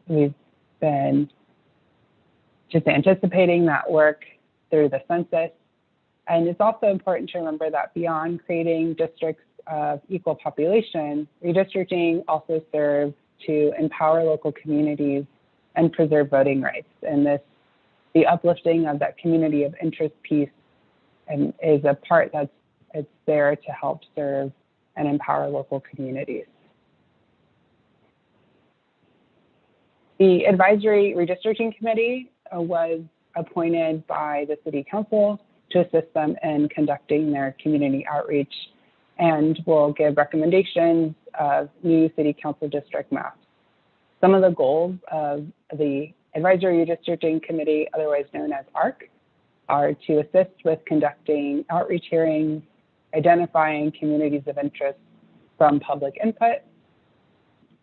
We've been just anticipating that work through the census. And it's also important to remember that beyond creating districts of equal population, redistricting also serves to empower local communities and preserve voting rights. And the uplifting of that community of interest piece is a part it's there to help serve and empower local communities. The Advisory Redistricting Committee was appointed by the City Council to assist them in conducting their community outreach and will give recommendations of new City Council district maps. Some of the goals of the Advisory Redistricting Committee, otherwise known as ARC, are to assist with conducting outreach hearings, identifying communities of interest from public input,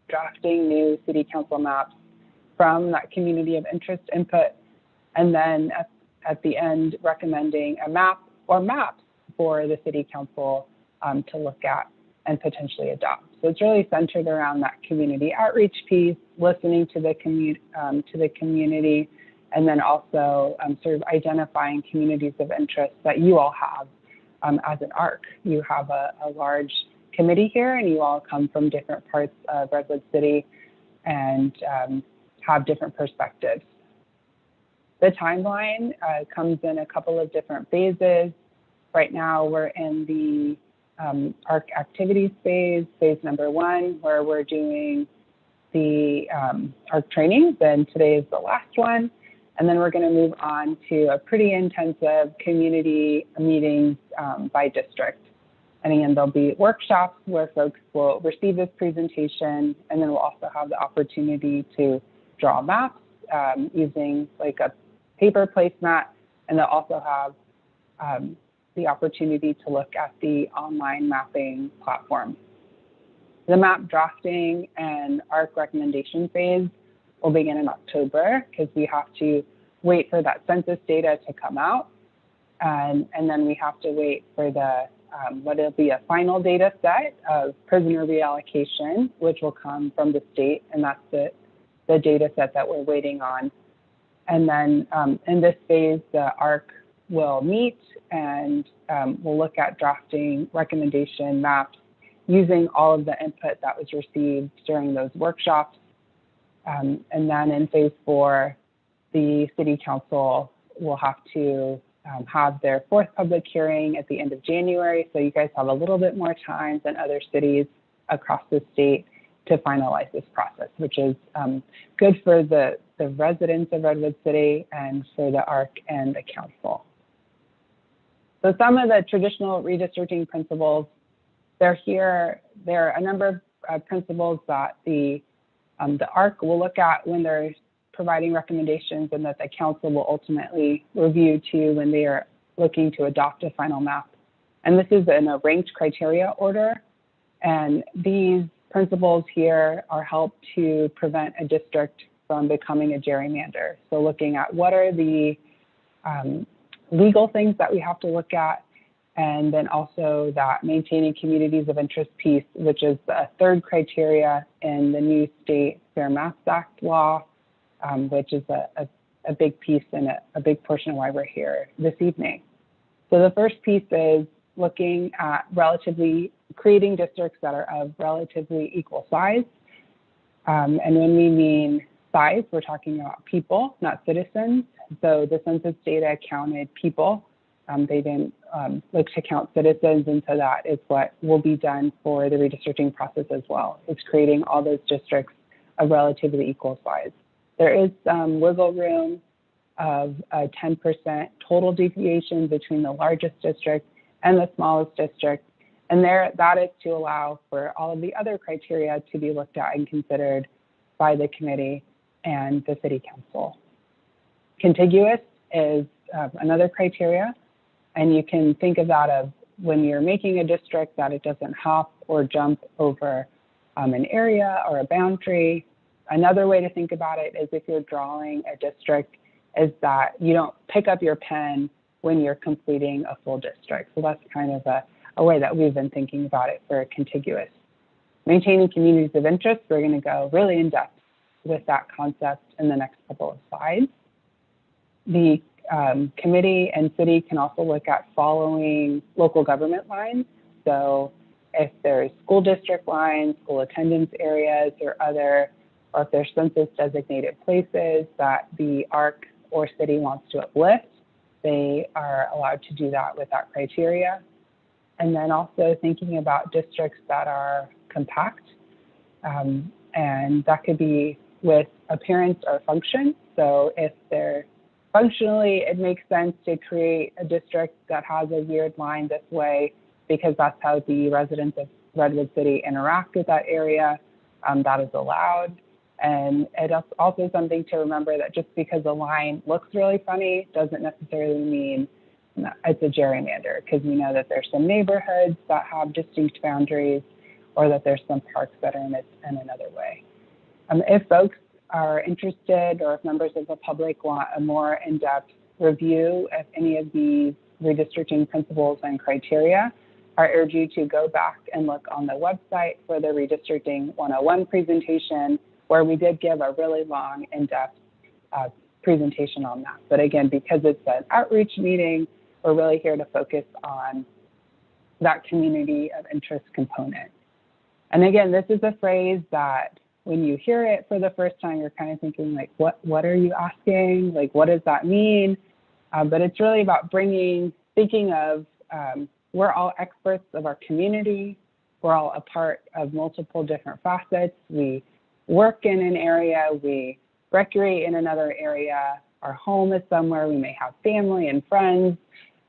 drafting new City Council maps from that community of interest input, and then at the end, recommending a map or maps for the City Council to look at and potentially adopt. So it's really centered around that community outreach piece, listening to the community, and then also sort of identifying communities of interest that you all have as an ARC. You have a large committee here, and you all come from different parts of Redwood City and have different perspectives. The timeline comes in a couple of different phases. Right now, we're in the ARC activities phase number 1, where we're doing the ARC trainings, and today is the last one. And then we're going to move on to a pretty intensive community meetings by district. And again, there'll be workshops where folks will receive this presentation, and then we'll also have the opportunity to draw maps using like a paper placemat, and they'll also have the opportunity to look at the online mapping platform. The map drafting and ARC recommendation phase will begin in October because we have to wait for that census data to come out, and then we have to wait for the what will be a final data set of prisoner reallocation, which will come from the state, and that's the data set that we're waiting on. And then in this phase, the ARC will meet and we'll look at drafting recommendation maps using all of the input that was received during those workshops. And then in phase 4, the City Council will have to have their 4th public hearing at the end of January. So you guys have a little bit more time than other cities across the state to finalize this process, which is good for the residents of Redwood City and for the ARC and the council. So some of the traditional redistricting principles, they're here. There are a number of principles that the ARC will look at when they're providing recommendations, and that the council will ultimately review too when they are looking to adopt a final map. And this is in a ranked criteria order. And these principles here are help to prevent a district from becoming a gerrymander. So looking at what are the legal things that we have to look at, and then also that maintaining communities of interest piece, which is the 3rd criteria in the new state Fair Maps Act law, which is a big piece and a big portion of why we're here this evening. So the first piece is looking at creating districts that are of relatively equal size. And when we mean size, we're talking about people, not citizens. So the census data counted people. They didn't look to count citizens, and so that is what will be done for the redistricting process as well. It's creating all those districts of relatively equal size. There is some wiggle room of a 10% total deviation between the largest district and the smallest district. And that is to allow for all of the other criteria to be looked at and considered by the committee and the City Council. Contiguous is another criteria, and you can think of that of when you're making a district that it doesn't hop or jump over an area or a boundary. Another way to think about it is if you're drawing a district is that you don't pick up your pen when you're completing a full district. So that's kind of a way that we've been thinking about it for contiguous. Maintaining communities of interest, we're going to go really in depth with that concept in the next couple of slides. The committee and city can also look at following local government lines. So if there's school district lines, school attendance areas, or if there's census designated places that the ARC or city wants to uplift, they are allowed to do that with that criteria. And then also thinking about districts that are compact, and that could be with appearance or function. So if they're functionally, it makes sense to create a district that has a weird line this way because that's how the residents of Redwood City interact with that area. That is allowed. And it's also something to remember that just because a line looks really funny doesn't necessarily mean it's a gerrymander, because we know that there's some neighborhoods that have distinct boundaries, or that there's some parks that are in another way. If folks are interested, or if members of the public want a more in-depth review of any of these redistricting principles and criteria, I urge you to go back and look on the website for the Redistricting 101 presentation, where we did give a really long, in-depth presentation on that. But again, because it's an outreach meeting, we're really here to focus on that community of interest component. And again, this is a phrase that when you hear it for the first time, you're kind of thinking like, what are you asking? Like, what does that mean? But it's really about thinking of, we're all experts of our community. We're all a part of multiple different facets. We work in an area, we recreate in another area, our home is somewhere, we may have family and friends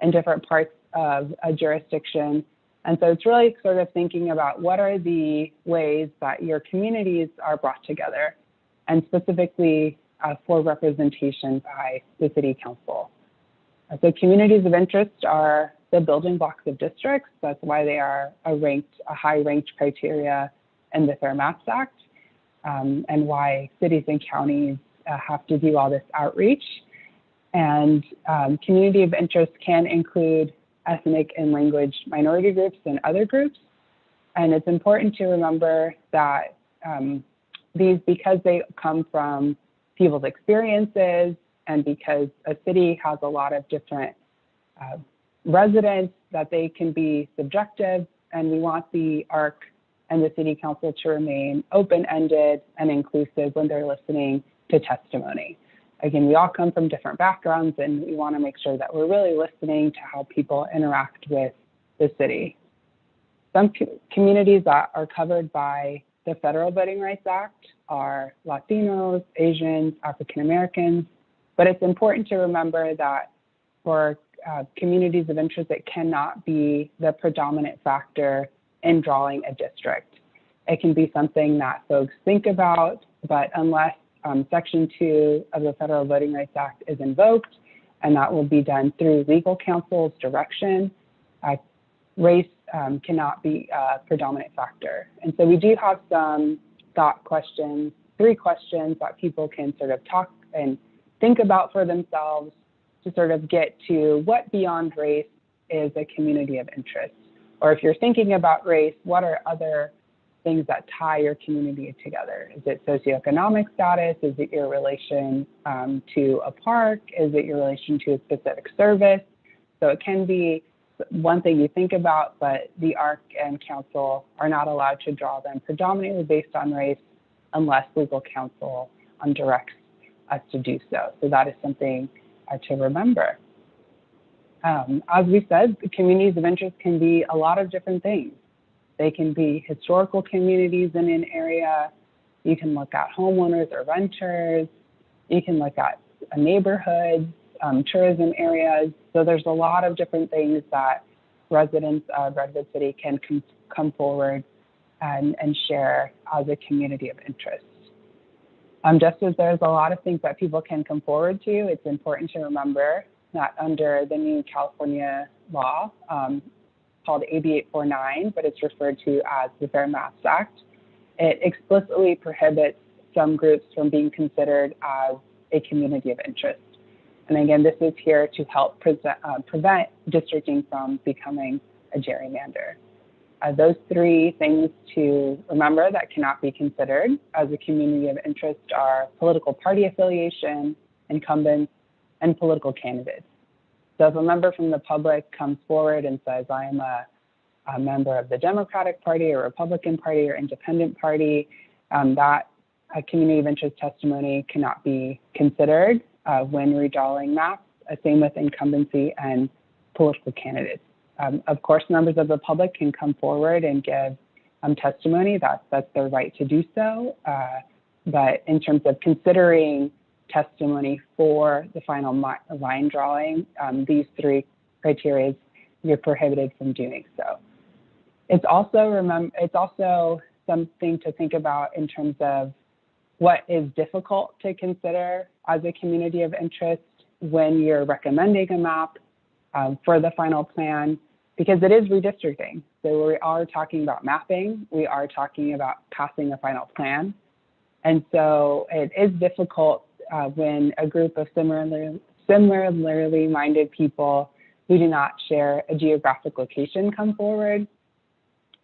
in different parts of a jurisdiction. And so it's really sort of thinking about what are the ways that your communities are brought together, and specifically for representation by the City Council. So communities of interest are the building blocks of districts. That's why they are a high-ranked criteria in the Placemats Act, and why cities and counties have to do all this outreach. And community of interest can include ethnic and language minority groups and other groups. And it's important to remember that because they come from people's experiences, and because a city has a lot of different residents, that they can be subjective, and we want the ARC and the City Council to remain open-ended and inclusive when they're listening to testimony. Again, we all come from different backgrounds, and we want to make sure that we're really listening to how people interact with the city. Some communities that are covered by the Federal Voting Rights Act are Latinos, Asians, African Americans, but it's important to remember that for communities of interest, it cannot be the predominant factor in drawing a district. It can be something that folks think about, but unless Section 2 of the Federal Voting Rights Act is invoked, and that will be done through legal counsel's direction, race cannot be a predominant factor. And so we do have some thought questions, 3 questions that people can sort of talk and think about for themselves to sort of get to what beyond race is a community of interest. Or if you're thinking about race, what are other things that tie your community together? Is it socioeconomic status? Is it your relation to a park? Is it your relation to a specific service? So it can be one thing you think about, but the ARC and council are not allowed to draw them predominantly based on race unless legal counsel directs us to do so. So that is something to remember. As we said, communities of interest can be a lot of different things. They can be historical communities in an area. You can look at homeowners or renters. You can look at neighborhoods, tourism areas. So there's a lot of different things that residents of Redwood City can come forward and share as a community of interest. Just as there's a lot of things that people can come forward to, it's important to remember that under the new California law called AB 849, but it's referred to as the Placemats Act, it explicitly prohibits some groups from being considered as a community of interest. And again, this is here to help prevent districting from becoming a gerrymander. Those three things to remember that cannot be considered as a community of interest are political party affiliation, incumbents, and political candidates. So if a member from the public comes forward and says, I am a member of the Democratic Party or Republican Party or Independent Party, that a community of interest testimony cannot be considered when redrawing maps. Same with incumbency and political candidates. Of course, members of the public can come forward and give testimony. That's their right to do so. But in terms of considering testimony for the final line drawing, these three criteria, you're prohibited from doing so. It's also something to think about in terms of what is difficult to consider as a community of interest when you're recommending a map for the final plan, because it is redistricting. So we are talking about mapping, we are talking about passing a final plan. And so it is difficult when a group of similarly minded people who do not share a geographic location come forward.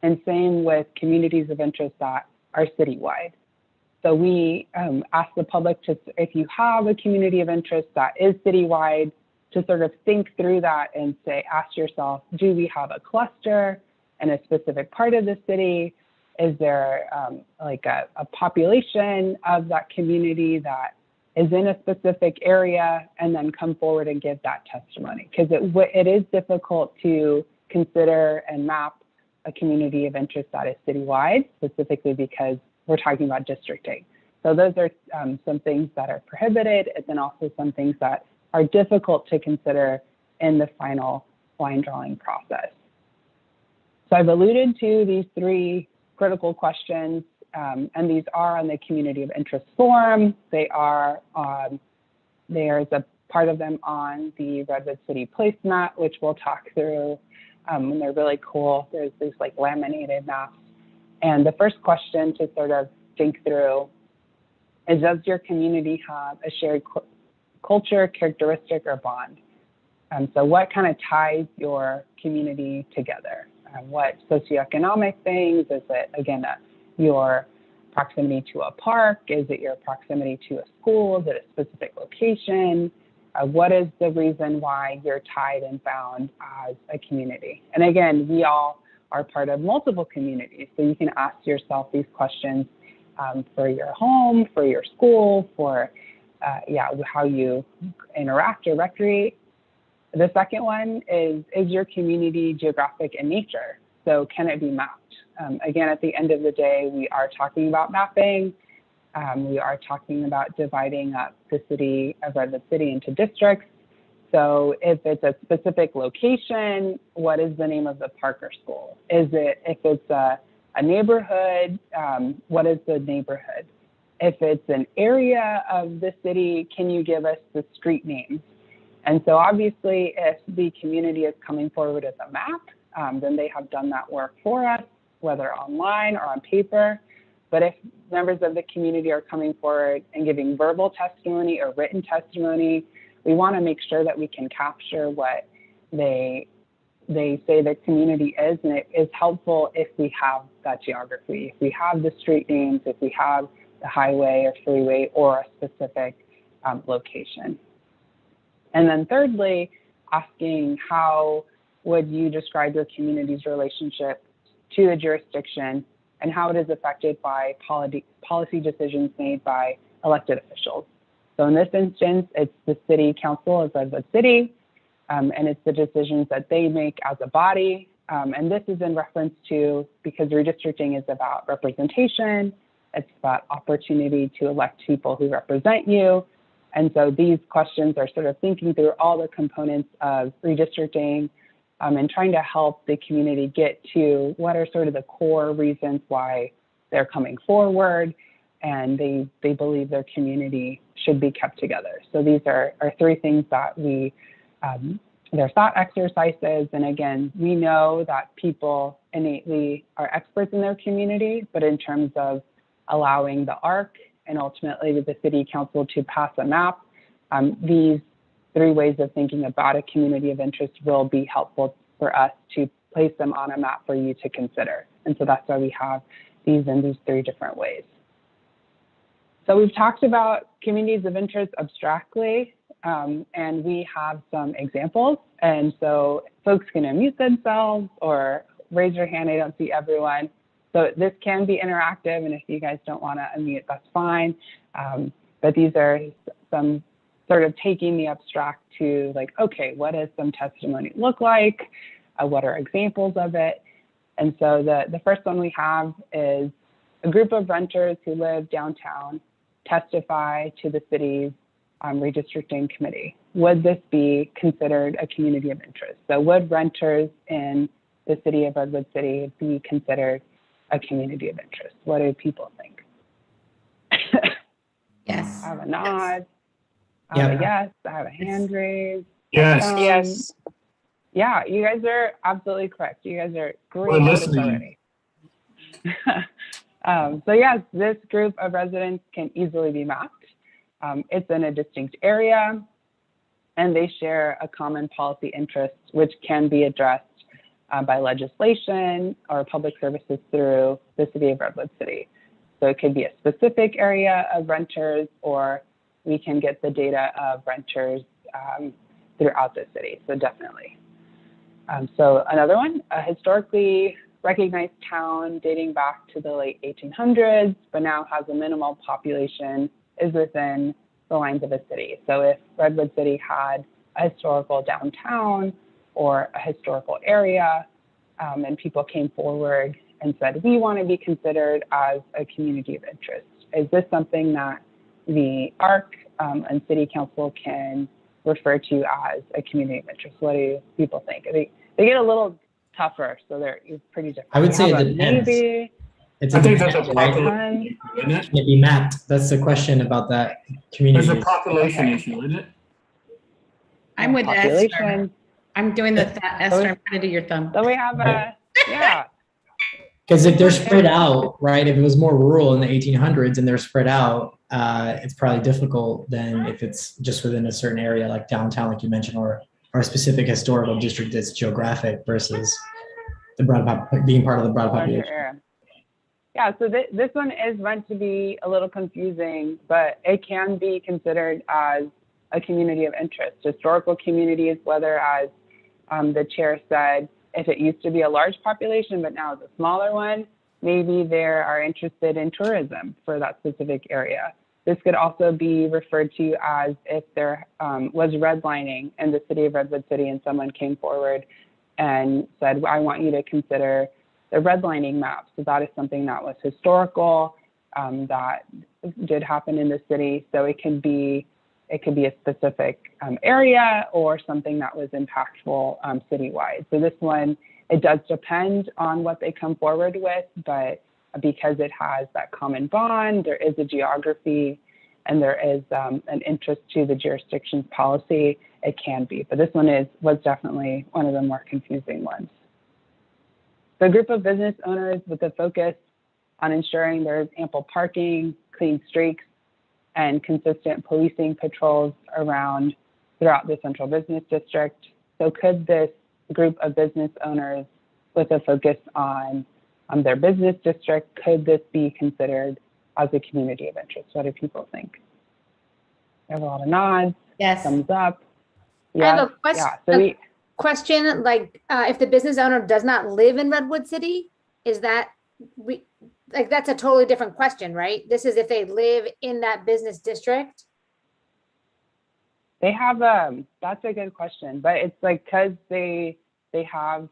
And same with communities of interest that are citywide. So we ask the public to, if you have a community of interest that is citywide, to sort of think through that and say, ask yourself, do we have a cluster in a specific part of the city? Is there like a population of that community that is in a specific area, and then come forward and give that testimony? Because it is difficult to consider and map a community of interest that is citywide, specifically because we're talking about districting. So those are some things that are prohibited, and then also some things that are difficult to consider in the final line drawing process. So I've alluded to these three critical questions, and these are on the community of interest form. There's a part of them on the Redwood City Placemat, which we'll talk through, and they're really cool. There's these like laminated maps. And the first question to sort of think through is, does your community have a shared culture, characteristic, or bond? So what kind of ties your community together? What socioeconomic things? Is it, again, your proximity to a park? Is it your proximity to a school? Is it a specific location? What is the reason why you're tied and bound as a community? And again, we all are part of multiple communities, so you can ask yourself these questions for your home, for your school, for how you interact or recreate. The second one is your community geographic in nature? So can it be mapped? Again, at the end of the day, we are talking about mapping. We are talking about dividing up the city of Redwood City into districts. So if it's a specific location, what is the name of the park or school? If it's a neighborhood, what is the neighborhood? If it's an area of the city, can you give us the street names? And so obviously, if the community is coming forward with a map, then they have done that work for us, whether online or on paper. But if members of the community are coming forward and giving verbal testimony or written testimony, we want to make sure that we can capture what they say the community is, and it is helpful if we have that geography, if we have the street names, if we have the highway or freeway or a specific location. And then thirdly, asking how would you describe your community's relationship to the jurisdiction and how it is affected by policy decisions made by elected officials. So in this instance, it's the City Council of Redwood City, and it's the decisions that they make as a body. And this is in reference to, because redistricting is about representation, it's about opportunity to elect people who represent you. And so these questions are sort of thinking through all the components of redistricting and trying to help the community get to what are sort of the core reasons why they're coming forward and they believe their community should be kept together. So these are three things that they're thought exercises. And again, we know that people innately are experts in their community, but in terms of allowing the ARC and ultimately the City Council to pass a map, these three ways of thinking about a community of interest will be helpful for us to place them on a map for you to consider. And so that's why we have these in these 3 different ways. So we've talked about communities of interest abstractly, and we have some examples. And so folks can unmute themselves or raise your hand. I don't see everyone. So this can be interactive, and if you guys don't want to unmute, that's fine. But these are some sort of taking the abstract to like, okay, what does some testimony look like? What are examples of it? And so the first one we have is a group of renters who live downtown testify to the city's redistricting committee. Would this be considered a community of interest? So would renters in the city of Redwood City be considered a community of interest? What do people think? Yes. I have a nod. I Yeah. have a yes. I have a hand raised. Yes. Yes. Yeah, you guys are absolutely correct. You guys are great We're at this listening. already. So yes, this group of residents can easily be mapped. It's in a distinct area, and they share a common policy interest, which can be addressed by legislation or public services through the city of Redwood City. So it could be a specific area of renters, or we can get the data of renters throughout the city, so definitely. So another one, a historically recognized town dating back to the late 1800s, but now has a minimal population, is within the lines of a city. So if Redwood City had a historical downtown or a historical area, and people came forward and said, we want to be considered as a community of interest, is this something that the ARC and City Council can refer to as a community of interest? What do people think? They get a little tougher, so they're pretty different. I would say How it about depends. maybe? I think that's a depends, right? population issue, isn't it? Can it be mapped? That's the question about that community. There's a population Okay. issue, isn't it? I'm with Esther. Population. I'm doing the Esther. I'm trying to do your thumb. So we have a, yeah. Because if they're spread out, right? If it was more rural in the 1800s and they're spread out, it's probably difficult than if it's just within a certain area like downtown, like you mentioned, or a specific historical district that's geographic versus the being part of the broad larger population. area. Yeah, so this one is meant to be a little confusing, but it can be considered as a community of interest. Historical communities, whether as the chair said, if it used to be a large population, but now it's a smaller one, maybe they are interested in tourism for that specific area. This could also be referred to as if there was redlining in the city of Redwood City and someone came forward and said, I want you to consider the redlining map. So that is something that was historical, that did happen in the city. So it could be a specific area or something that was impactful citywide. So this one, it does depend on what they come forward with, but because it has that common bond, there is a geography, and there is an interest to the jurisdiction's policy, it can be. But this one was definitely one of the more confusing ones. So a group of business owners with a focus on ensuring there's ample parking, clean streets, and consistent policing patrols throughout the central business district. So could this group of business owners with a focus on their business district, could this be considered as a community of interest? What do people think? We have a lot of nods, Yes. thumbs up. I have Yes. a question. Yeah. So Question, like, if the business owner does not live in Redwood City, is that that's a totally different question, right? This is if they live in that business district. they have that's a good question, but it's like because they have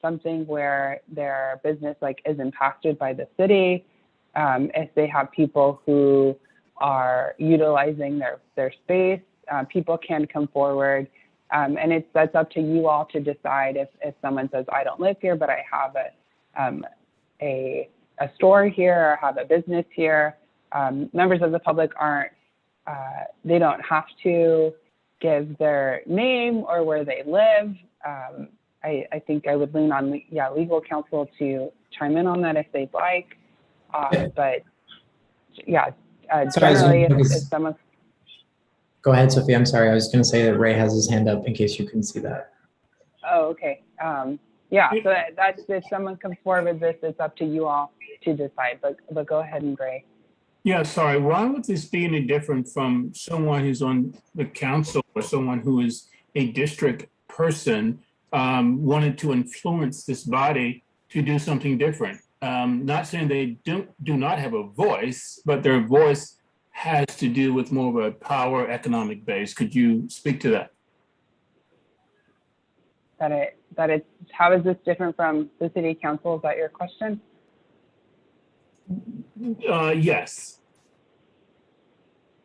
something where their business like is impacted by the city. If they have people who are utilizing their space, people can come forward. And that's up to you all to decide if someone says, I don't live here, but I have a store here or have a business here. Members of the public they don't have to give their name or where they live. I think I would lean on legal counsel to chime in on that if they'd like. But yeah, generally if someone. Go ahead, Sophie. I'm sorry. I was going to say that Ray has his hand up in case you couldn't see that. Oh, okay. Yeah, so that's, if someone comes forward with this, it's up to you all to decide, but go ahead and Gray. Yeah, sorry. Why would this be any different from someone who's on the council or someone who is a district person wanted to influence this body to do something different? Not saying they do not have a voice, but their voice has to do with more of a power economic base. Could you speak to that? How is this different from the city council? Is that your question? Yes.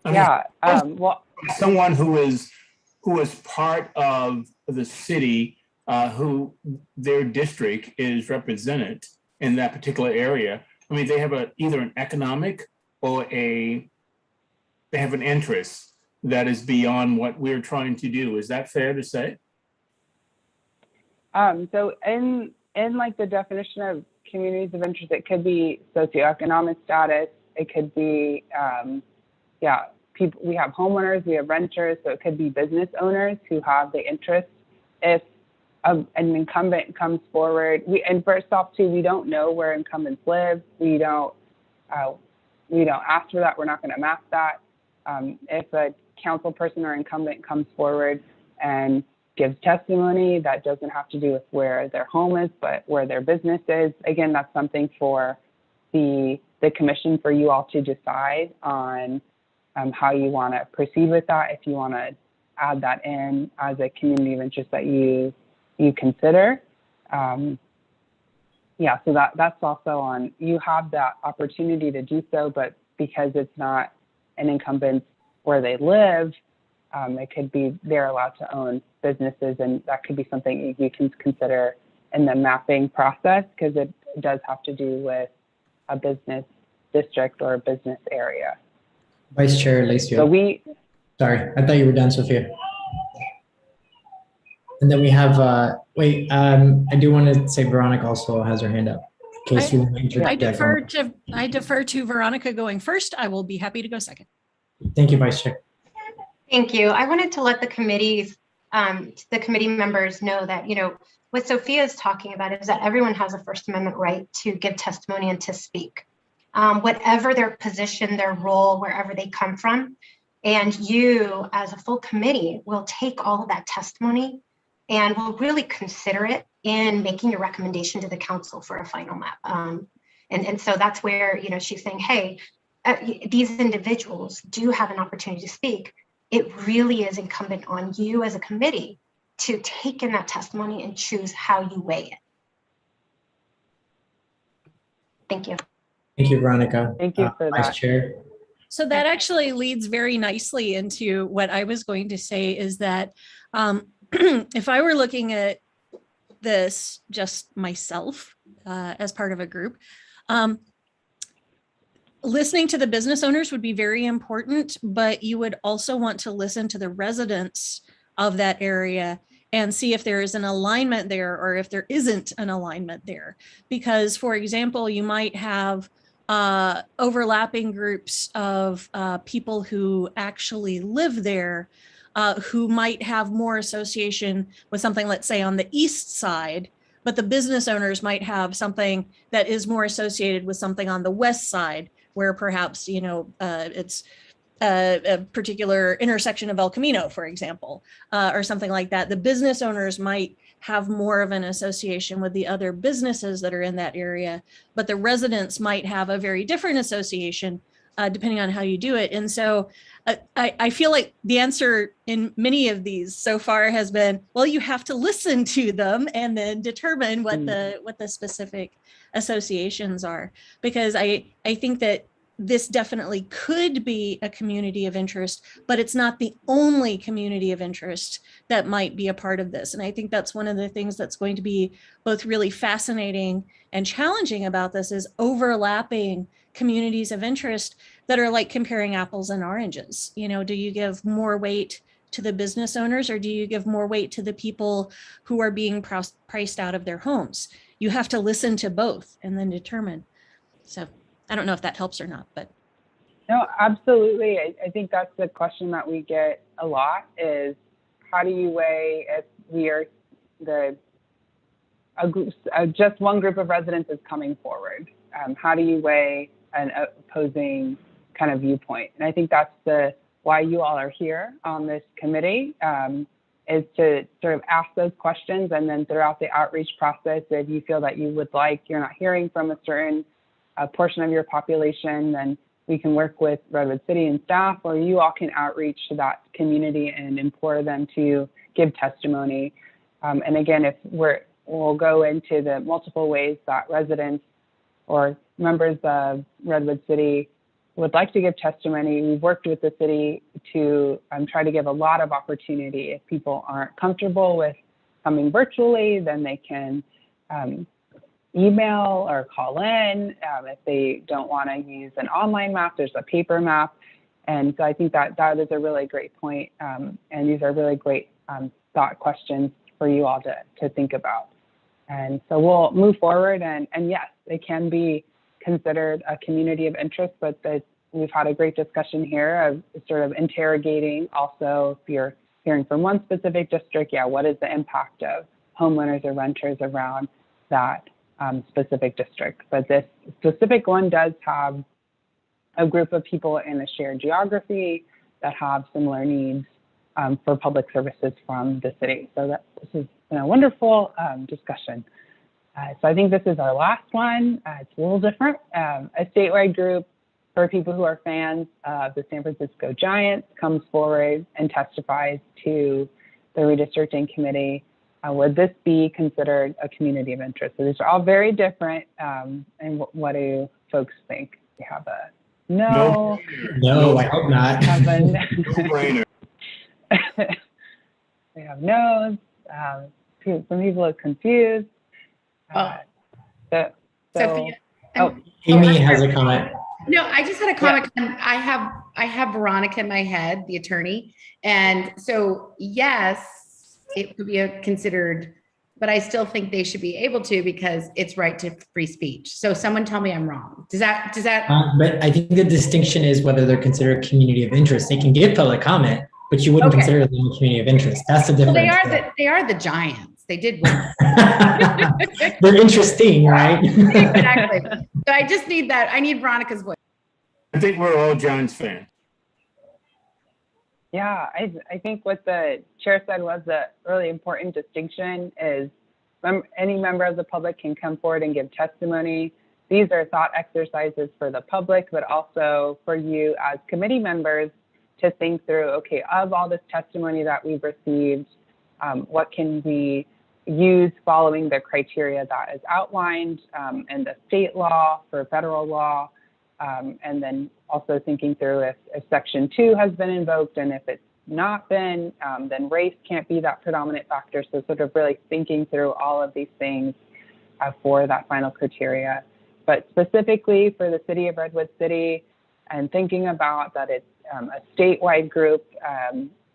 I mean, Yeah, well, someone who is part of the city, who their district is represented in that particular area. I mean, they have either an economic or they have an interest that is beyond what we're trying to do. Is that fair to say? so in like the definition of communities of interest, it could be socioeconomic status. It could be, people, we have homeowners, we have renters, so it could be business owners who have the interest. If an incumbent comes forward, and first off too, we don't know where incumbents live. We don't ask for that. We're not going to map that. If a council person or incumbent comes forward and gives testimony, that doesn't have to do with where their home is, but where their business is. Again, that's something for the commission, for you all to decide on how you want to proceed with that. If you want to add that in as a community of interest that you consider. So that's also on, you have that opportunity to do so, but because it's not an incumbent where they live, it could be they're allowed to own businesses, and that could be something you can consider in the mapping process, because it does have to do with a business district or a business area. Vice Chair Lacio. So sorry, I thought you were done, Sophia. And then we have, I do want to say Veronica also has her hand up. In case you want to interject. I defer to Veronica going first. I will be happy to go second. Thank you, Vice Chair. Thank you. I wanted to let the committee members know that, what Sophia is talking about is that everyone has a First Amendment right to give testimony and to speak, whatever their position, their role, wherever they come from. And you, as a full committee, will take all of that testimony and will really consider it in making your recommendation to the council for a final map. And so that's where, she's saying, hey, these individuals do have an opportunity to speak. It really is incumbent on you as a committee to take in that testimony and choose how you weigh it. Thank you. Thank you, Veronica. thank you for that. Vice Chair. So that actually leads very nicely into what I was going to say, is that if I were looking at this just myself as part of a group, listening to the business owners would be very important, but you would also want to listen to the residents of that area and see if there is an alignment there or if there isn't an alignment there. Because, for example, you might have overlapping groups of people who actually live there, who might have more association with something, let's say, on the east side, but the business owners might have something that is more associated with something on the west side, where perhaps, it's a particular intersection of El Camino, for example, or something like that. The business owners might have more of an association with the other businesses that are in that area, but the residents might have a very different association, depending on how you do it. And so I feel like the answer in many of these so far has been, well, you have to listen to them and then determine what the specific associations are. Because I think that this definitely could be a community of interest, but it's not the only community of interest that might be a part of this. And I think that's one of the things that's going to be both really fascinating and challenging about this, is overlapping communities of interest that are like comparing apples and oranges. Do you give more weight to the business owners, or do you give more weight to the people who are being priced out of their homes? You have to listen to both and then determine. So I don't know if that helps or not, but. No, absolutely. I think that's the question that we get a lot, is how do you weigh if we are just one group of residents is coming forward. How do you weigh an opposing kind of viewpoint? And I think that's why you all are here on this committee, is to sort of ask those questions, and then throughout the outreach process, if you feel that you're not hearing from a certain portion of your population, then we can work with Redwood City and staff, or you all can outreach to that community and implore them to give testimony. And again, we'll go into the multiple ways that residents or members of Redwood City would like to give testimony. We've worked with the city to try to give a lot of opportunity. If people aren't comfortable with coming virtually, then they can email or call in. If they don't want to use an online map, there's a paper map. And so I think that is a really great point. And these are really great thought questions for you all to think about. And so we'll move forward, and yes, it can be considered a community of interest, but we've had a great discussion here of sort of interrogating also, if you're hearing from one specific district, what is the impact of homeowners or renters around that specific district. But this specific one does have a group of people in a shared geography that have similar needs for public services from the city. So this has been a wonderful discussion. So I think this is our last one. It's a little different. A statewide group for people who are fans of the San Francisco Giants comes forward and testifies to the redistricting committee. Would this be considered a community of interest? So these are all very different. And what do folks think? We have a no. No, I hope not. No-brainer. We have no's. Some people are confused. Sophia. Amy has a comment. No, I just had a comment. Yeah. I have Veronica in my head, the attorney. And so, yes, it could be considered, but I still think they should be able to, because it's right to free speech. So someone tell me I'm wrong. Does that? But I think the distinction is whether they're considered a community of interest. They can give public comment, but you wouldn't consider them a community of interest. That's the difference. Well, they are the Giants. They did win. They're interesting, right? Exactly. So I just need that. I need Veronica's voice. I think we're all Giants fans. Yeah, I think what the chair said was a really important distinction is any member of the public can come forward and give testimony. These are thought exercises for the public, but also for you as committee members to think through, okay, of all this testimony that we've received, what can we use following the criteria that is outlined in the state law for federal law, and then also thinking through if Section 2 has been invoked, and if it's not been, then race can't be that predominant factor. So sort of really thinking through all of these things for that final criteria. But specifically for the city of Redwood City, and thinking about that it's a statewide group,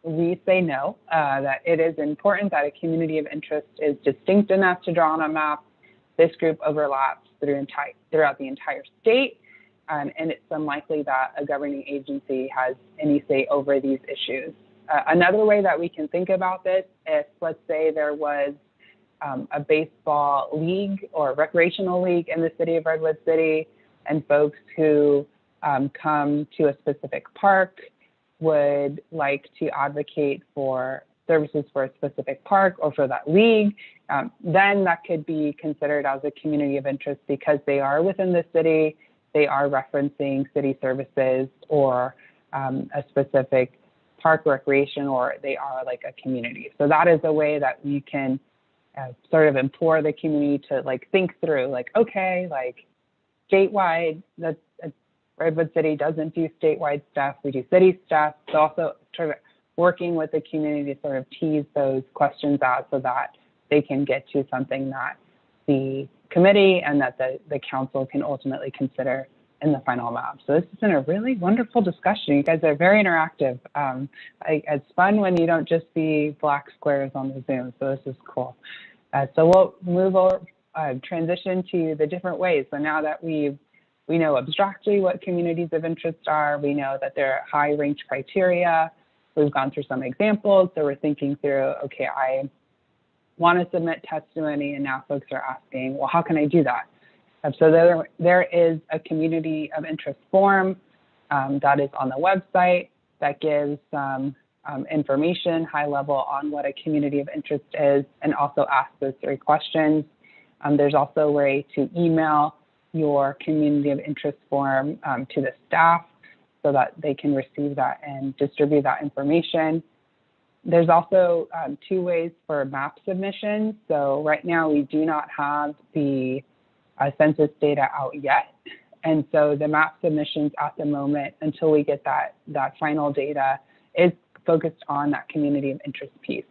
we say no, that it is important that a community of interest is distinct enough to draw on a map. This group overlaps throughout the entire state, and it's unlikely that a governing agency has any say over these issues. Another way that we can think about this, if let's say there was a baseball league or recreational league in the city of Redwood City, and folks who come to a specific park would like to advocate for services for a specific park or for that league, then that could be considered as a community of interest because they are within the city, they are referencing city services or a specific park recreation, or they are like a community. So that is a way that we can sort of implore the community to like think through, like, okay, like statewide, that's Redwood City doesn't do statewide stuff, we do city stuff. So also sort of working with the community to sort of tease those questions out so that they can get to something that the committee and that the council can ultimately consider in the final map. So this has been a really wonderful discussion. You guys are very interactive. It's fun when you don't just see black squares on the Zoom, so this is cool. So we'll move over, transition to the different ways. So now that we know abstractly what communities of interest are, we know that there are high range criteria. We've gone through some examples, so we're thinking through, okay, want to submit testimony, and now folks are asking, well, how can I do that? So there is a community of interest form that is on the website that gives information, high level, on what a community of interest is, and also asks those 3 questions. There's also a way to email your community of interest form to the staff so that they can receive that and distribute that information. There's also 2 ways for map submissions. So right now we do not have the census data out yet. And so the map submissions at the moment, until we get that final data, is focused on that community of interest piece.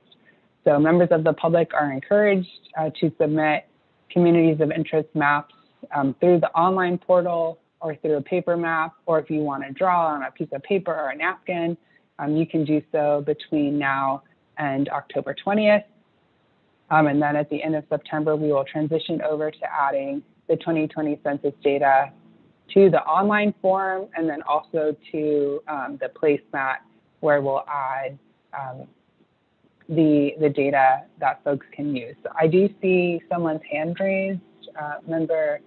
So members of the public are encouraged to submit communities of interest maps through the online portal or through a paper map, or if you want to draw on a piece of paper or a napkin, you can do so between now and October 20th. And then at the end of September, we will transition over to adding the 2020 census data to the online form, and then also to the placemat, where we'll add the data that folks can use. So I do see someone's hand raised. Member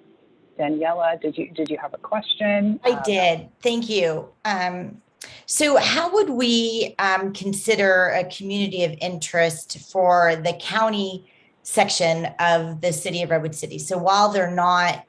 Daniela, did you have a question? I did. Thank you. So how would we consider a community of interest for the county section of the city of Redwood City? So while they're not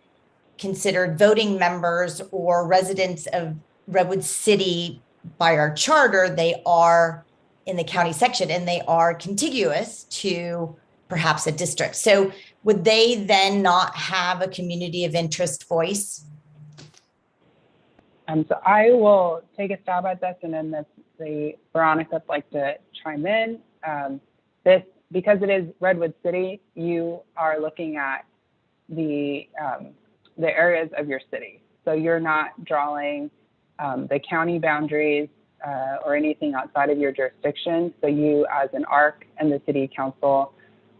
considered voting members or residents of Redwood City by our charter, they are in the county section and they are contiguous to perhaps a district. So would they then not have a community of interest voice? So I will take a stab at this, and then the Veronica would like to chime in. Because it is Redwood City, you are looking at the areas of your city. So you're not drawing the county boundaries or anything outside of your jurisdiction. So you, as an ARC and the city council,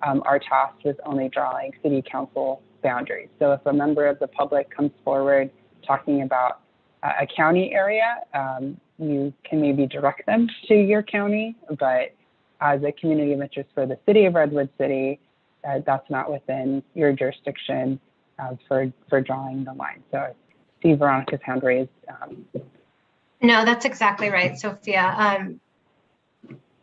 are tasked with only drawing city council boundaries. So if a member of the public comes forward talking about a county area, you can maybe direct them to your county, but as a community of interest for the city of Redwood City, that's not within your jurisdiction for drawing the line. So I see Veronica's hand raised. No, that's exactly right, Sophia.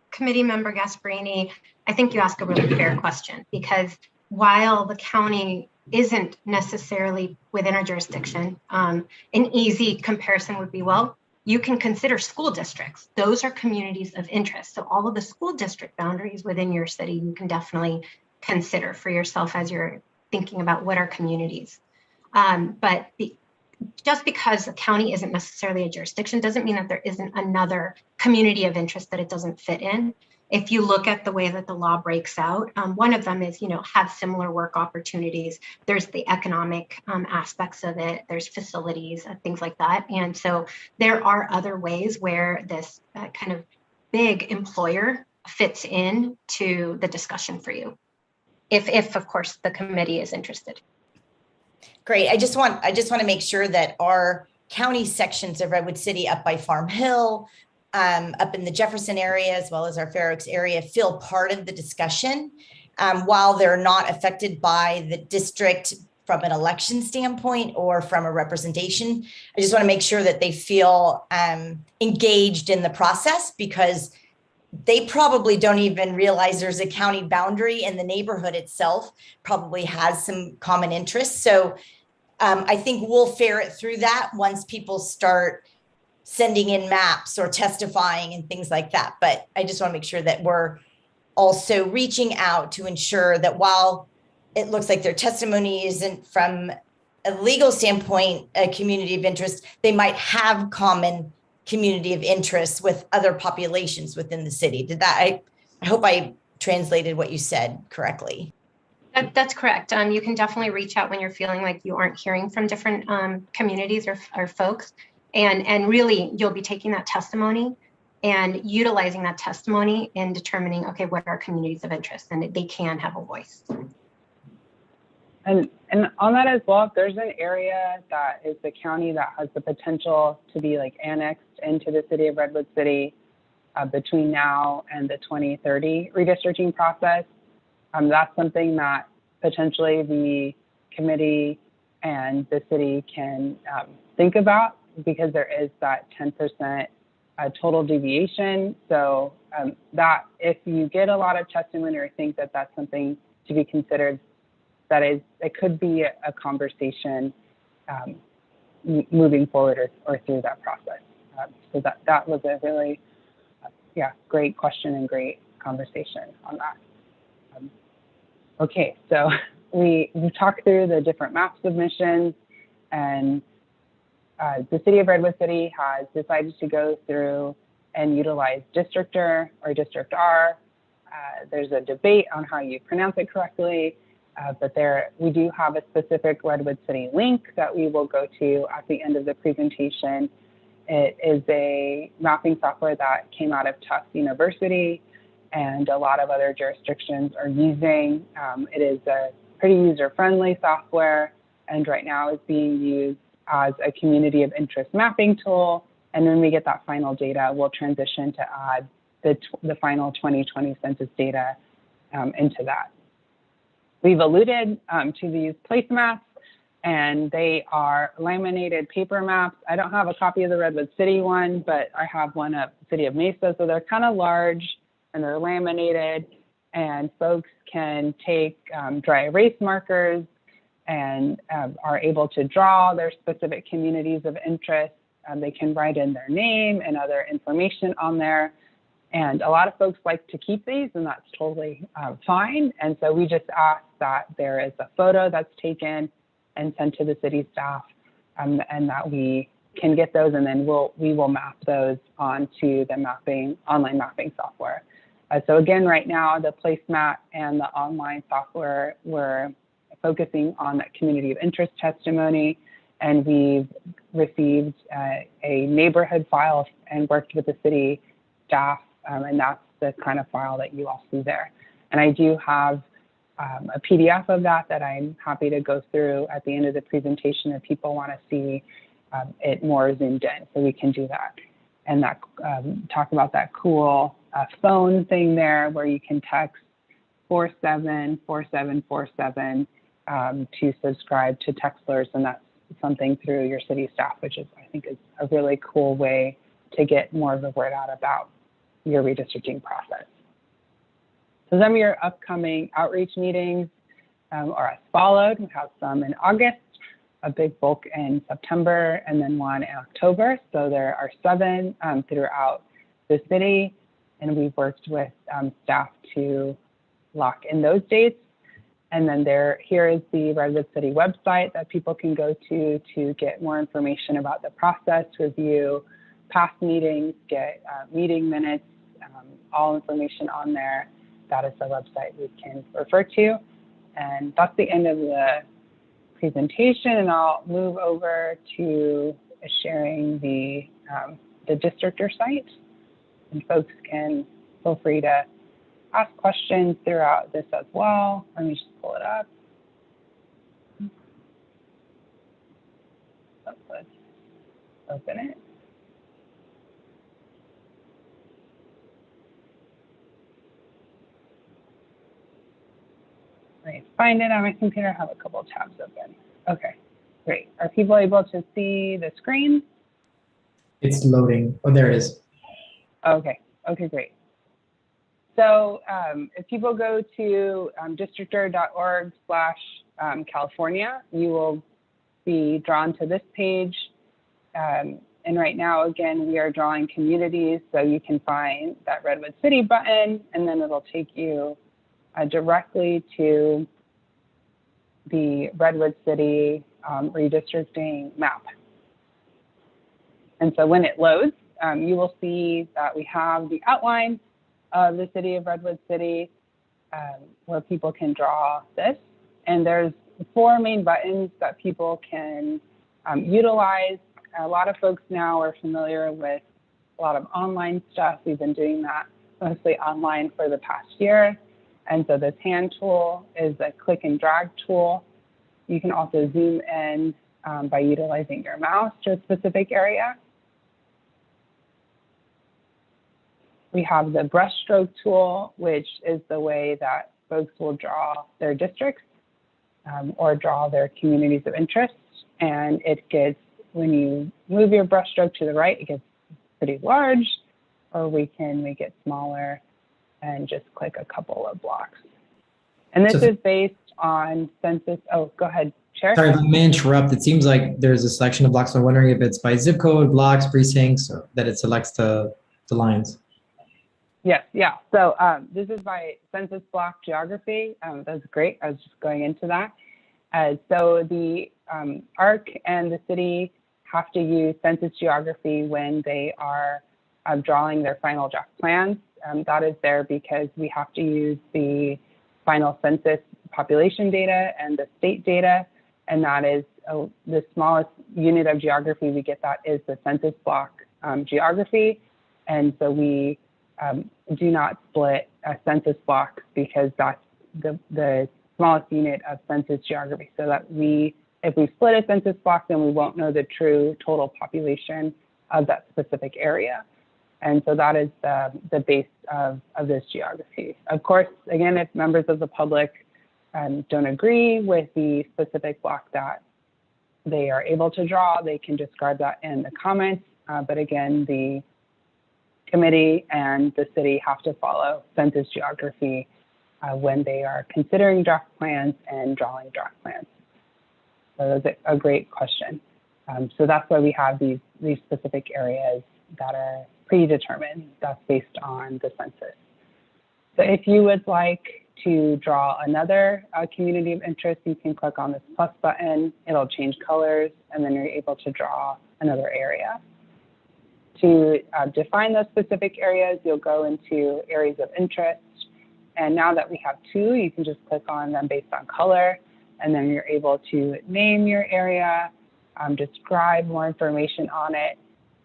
Committee member Gasparini, I think you ask a really fair question, because while the county isn't necessarily within our jurisdiction, an easy comparison would be, well, you can consider school districts. Those are communities of interest. So all of the school district boundaries within your city, you can definitely consider for yourself as you're thinking about what are communities. Just because the county isn't necessarily a jurisdiction doesn't mean that there isn't another community of interest that it doesn't fit in. If you look at the way that the law breaks out, one of them is, have similar work opportunities. There's the economic aspects of it. There's facilities, things like that. And so there are other ways where this kind of big employer fits in to the discussion for you, if of course the committee is interested. Great. I just want to make sure that our county sections of Redwood City up by Farm Hill, up in the Jefferson area, as well as our Fair Oaks area, feel part of the discussion while they're not affected by the district from an election standpoint or from a representation. I just want to make sure that they feel engaged in the process, because they probably don't even realize there's a county boundary, and the neighborhood itself probably has some common interests. So I think we'll ferret through that once people start sending in maps or testifying and things like that. But I just want to make sure that we're also reaching out to ensure that while it looks like their testimony isn't from a legal standpoint a community of interest, they might have common community of interest with other populations within the city. I hope I translated what you said correctly. That's correct. You can definitely reach out when you're feeling like you aren't hearing from different communities or folks. And really, you'll be taking that testimony and utilizing that testimony in determining, okay, what are communities of interest, and they can have a voice. And on that as well, if there's an area that is the county that has the potential to be like annexed into the city of Redwood City between now and the 2030 redistricting process, That's something that potentially the committee and the city can think about, because there is that 10% total deviation. So that if you get a lot of testimony or think that that's something to be considered, that is, it could be a conversation moving forward or through that process. So that was a really, great question and great conversation on that. Okay, so we talked through the different map submissions, and the City of Redwood City has decided to go through and utilize Districtor or District R. There's a debate on how you pronounce it correctly, but we do have a specific Redwood City link that we will go to at the end of the presentation. It is a mapping software that came out of Tufts University and a lot of other jurisdictions are using. It is a pretty user-friendly software, and right now is being used as a community of interest mapping tool. And when we get that final data, we'll transition to add the final 2020 census data into that. We've alluded to these placemats, and they are laminated paper maps. I don't have a copy of the Redwood City one, but I have one of the City of Mesa. So they're kind of large and they're laminated, and folks can take dry erase markers and are able to draw their specific communities of interest. They can write in their name and other information on there. And a lot of folks like to keep these, and that's totally fine. And so we just ask that there is a photo that's taken and sent to the city staff, and that we can get those, and then we will map those onto the online mapping software. So again, right now, the placemat and the online software, we're focusing on that community of interest testimony, and we've received a neighborhood file and worked with the city staff, and that's the kind of file that you all see there. And I do have a PDF of that I'm happy to go through at the end of the presentation if people want to see it more zoomed in, so we can do that. And that talk about that cool phone thing there where you can text 474747 to subscribe to Textlers, and that's something through your city staff, which I think is a really cool way to get more of the word out about your redistricting process. So some of your upcoming outreach meetings are as followed. We have some in August, a big bulk in September, and then one in October. So there are 7 throughout the city, and we've worked with staff to lock in those dates. And then here is the Redwood City website that people can go to get more information about the process, review past meetings, get meeting minutes, all information on there. That is the website we can refer to. And that's the end of the presentation, and I'll move over to sharing the Districtor site. And folks can feel free to ask questions throughout this as well. Let me just pull it up. Let's open it. Let me find it on my computer. I have a couple of tabs open. Okay, great. Are people able to see the screen? It's loading. Oh, there it is. Okay, great. So if people go to districtor.org/California, you will be drawn to this page. And right now, again, we are drawing communities, so you can find that Redwood City button, and then it'll take you directly to the Redwood City redistricting map. And so when it loads, you will see that we have the outline of the city of Redwood City, where people can draw this. And there's 4 main buttons that people can utilize. A lot of folks now are familiar with a lot of online stuff. We've been doing that mostly online for the past year. And so this hand tool is a click and drag tool. You can also zoom in by utilizing your mouse to a specific area. We have the brushstroke tool, which is the way that folks will draw their districts or draw their communities of interest. And it gets, when you move your brushstroke to the right, it gets pretty large, or we can make it smaller and just click a couple of blocks. And this is based on census. Oh, go ahead, Chair. Sorry, if I may interrupt. It seems like there's a selection of blocks. So I'm wondering if it's by zip code, blocks, precincts, or that it selects the lines. Yes, yeah. So this is by census block geography. That's great. I was just going into that. So the ARC and the city have to use census geography when they are drawing their final draft plans. That is there because we have to use the final census population data and the state data, and that is the smallest unit of geography we get that is the census block geography. And so we do not split a census block because that's the smallest unit of census geography. So that if we split a census block, then we won't know the true total population of that specific area. And so that is the base of this geography. Of course, again, if members of the public don't agree with the specific block that they are able to draw, they can describe that in the comments. But again, the committee and the city have to follow census geography when they are considering draft plans and drawing draft plans. So that's a great question. So that's why we have these specific areas that are predetermined. That's based on the census. So if you would like to draw another community of interest, you can click on this plus button. It'll change colors, and then you're able to draw another area. To define those specific areas, you'll go into areas of interest. And now that we have two, you can just click on them based on color, and then you're able to name your area, describe more information on it,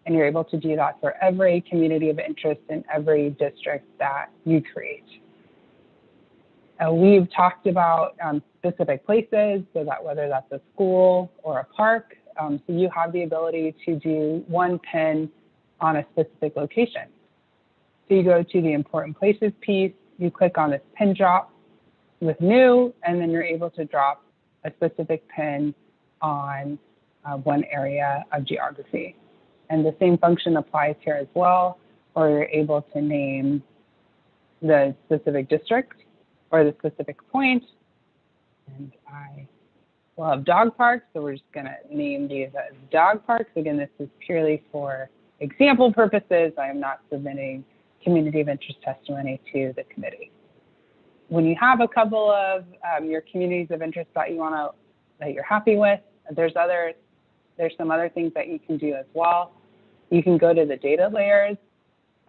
and you're able to do that for every community of interest in every district that you create. We've talked about specific places, so that whether that's a school or a park, so you have the ability to do one pin on a specific location. So you go to the important places piece, you click on this pin drop with new, and then you're able to drop a specific pin on one area of geography. And the same function applies here as well, or you're able to name the specific district or the specific point. And I love dog parks, so we're just gonna name these as dog parks. Again, this is purely for example purposes. I am not submitting community of interest testimony to the committee. When you have a couple of your communities of interest that you're happy with, there's some other things that you can do as well. You can go to the data layers,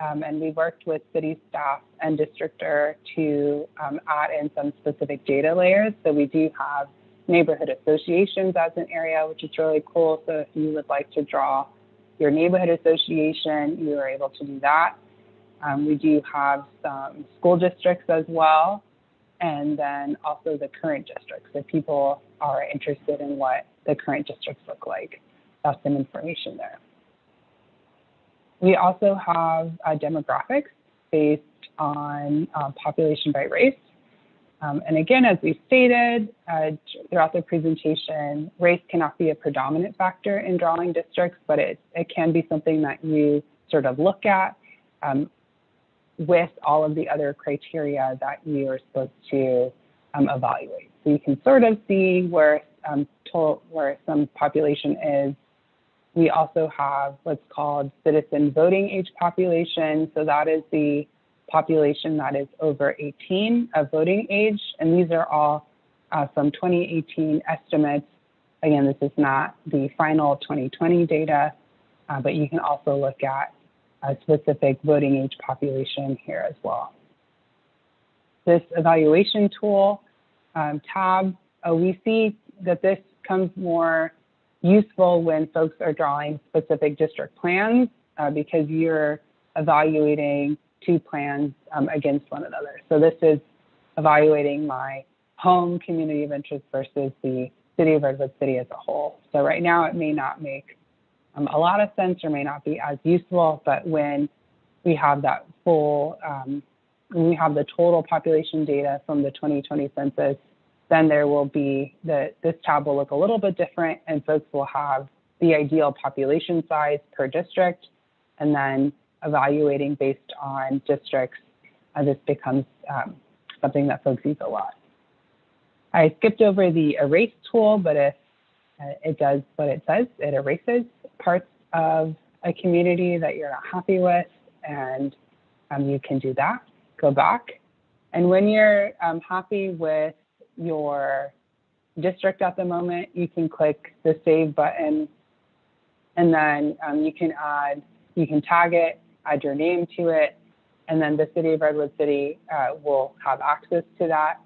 and we worked with city staff and districtor to add in some specific data layers. So we do have neighborhood associations as an area, which is really cool. So if you would like to draw your neighborhood association, you are able to do that. We do have some school districts as well, and then also the current districts. If people are interested in what the current districts look like, that's some information there. We also have demographics based on population by race. And again, as we stated throughout the presentation, race cannot be a predominant factor in drawing districts, but it can be something that you sort of look at with all of the other criteria that you are supposed to evaluate. So you can sort of see where some population is. We also have what's called citizen voting age population. So that is the population that is over 18 of voting age. And these are all from 2018 estimates. Again, this is not the final 2020 data, but you can also look at a specific voting age population here as well. This evaluation tool tab, we see that this comes more useful when folks are drawing specific district plans because you're evaluating two plans against one another. So this is evaluating my home community of interest versus the city of Redwood City as a whole. So right now it may not make a lot of sense or may not be as useful, but when we have that full when we have the total population data from the 2020 census, then there will be this tab will look a little bit different, and folks will have the ideal population size per district, and then evaluating based on districts. This becomes something that folks use a lot. I skipped over the erase tool, but if it does what it says, it erases parts of a community that you're not happy with, and you can do that, go back. And when you're happy with your district at the moment, you can click the save button, and then you can tag it, add your name to it, and then the City of Redwood City will have access to that.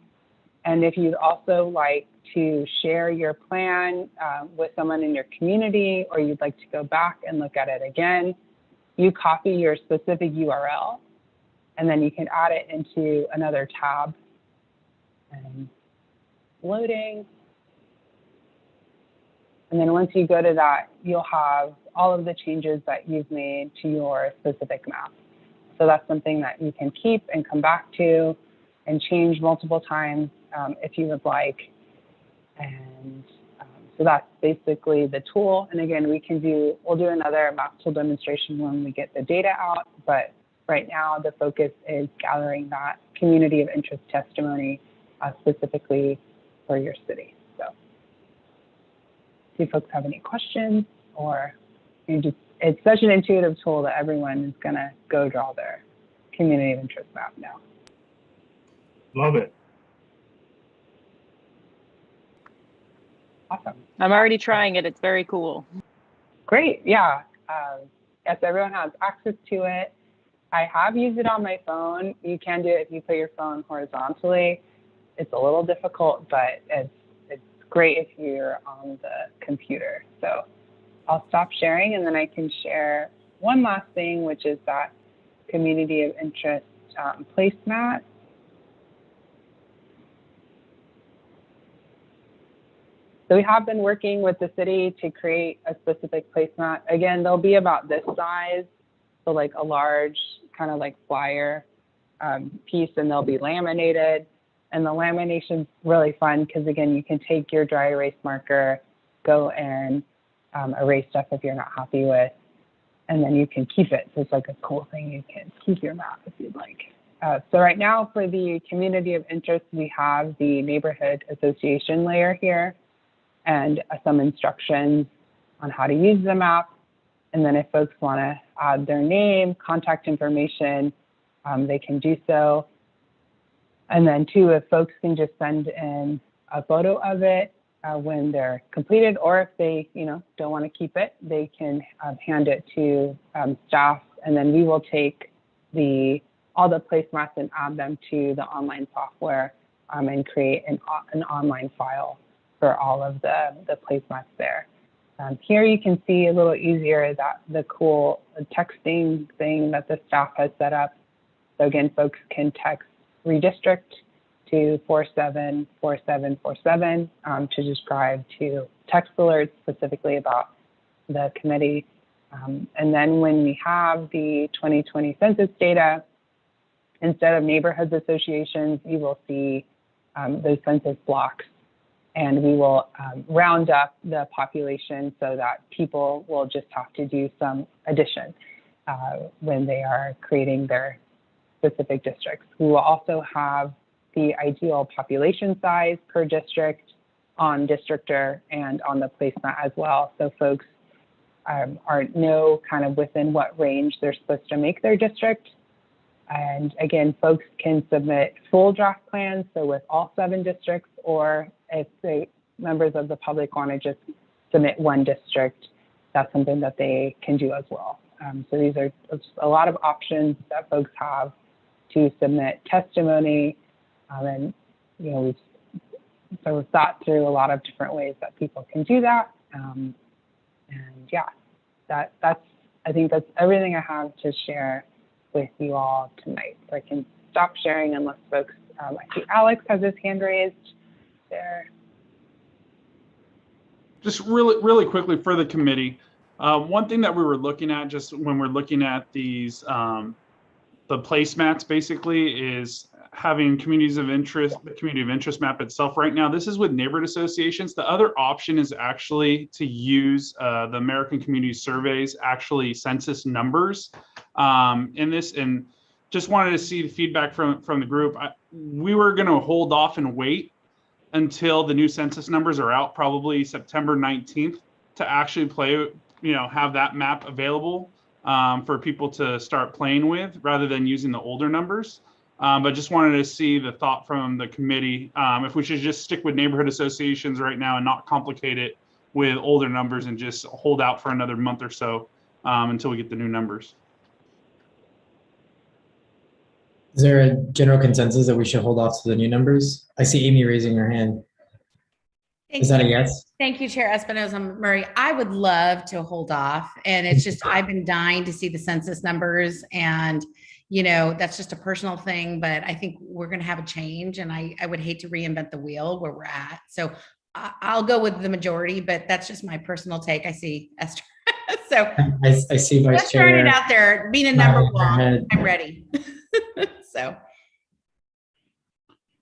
And if you'd also like to share your plan with someone in your community, or you'd like to go back and look at it again, you copy your specific URL, and then you can add it into another tab. And loading. And then once you go to that, you'll have all of the changes that you've made to your specific map. So that's something that you can keep and come back to and change multiple times if you would like. And so that's basically the tool. And again, we'll do another map tool demonstration when we get the data out. But right now, the focus is gathering that community of interest testimony specifically for your city. So, do folks have any questions, or it's such an intuitive tool that everyone is going to go draw their community of interest map now. Love it. Awesome. I'm already trying it. It's very cool. Great. Yeah. Yes, everyone has access to it. I have used it on my phone. You can do it if you put your phone horizontally. It's a little difficult, but it's great if you're on the computer. So I'll stop sharing, and then I can share one last thing, which is that community of interest placemat. So we have been working with the city to create a specific placemat. Again, they'll be about this size, so like a large kind of like flyer piece, and they'll be laminated. And the lamination's really fun because, again, you can take your dry erase marker, go and erase stuff if you're not happy with, and then you can keep it. So it's like a cool thing. You can keep your map if you'd like. So right now for the community of interest, we have the neighborhood association layer here and some instructions on how to use the map. And then if folks want to add their name, contact information, they can do so. And then too, if folks can just send in a photo of it when they're completed, or if they don't want to keep it, they can hand it to staff, and then we will take all the placemats and add them to the online software and create an online file for all of the placemats there. Here you can see a little easier that the cool texting thing that the staff has set up. So again, folks can text redistrict to 474747 to subscribe to text alerts specifically about the committee. And then when we have the 2020 census data, instead of neighborhoods associations, you will see those census blocks, and we will round up the population so that people will just have to do some addition when they are creating their specific districts. We will also have the ideal population size per district on Districtor and on the placemat as well. So folks know kind of within what range they're supposed to make their district. And again, folks can submit full draft plans, so with all 7 districts, or if the members of the public want to just submit one district, that's something that they can do as well. So these are a lot of options that folks have to submit testimony, and we've sort of thought through a lot of different ways that people can do that. And yeah, I think that's everything I have to share with you all tonight. So I can stop sharing unless folks, I see Alex has his hand raised there. Just really quickly for the committee, one thing that we were looking at just when we're looking at these placemats basically is having communities of interest, the community of interest map itself right now. This is with neighborhood associations. The other option is actually to use the American Community Surveys, actually census numbers in this, and just wanted to see the feedback from the group. We were going to hold off and wait until the new census numbers are out, probably September 19th, to actually play, have that map available for people to start playing with rather than using the older numbers. But just wanted to see the thought from the committee, if we should just stick with neighborhood associations right now and not complicate it with older numbers and just hold out for another month or so until we get the new numbers. Is there a general consensus that we should hold off to the new numbers? I see Amy raising her hand. Is that a yes? Thank you, Chair Espinoza Murray. I would love to hold off. And it's just, I've been dying to see the census numbers, and that's just a personal thing, but I think we're going to have a change, and I would hate to reinvent the wheel where we're at. So I'll go with the majority, but that's just my personal take. I see Esther. So I see Vice let's Chair. turn it out there. Being a number one, I'm ready. So.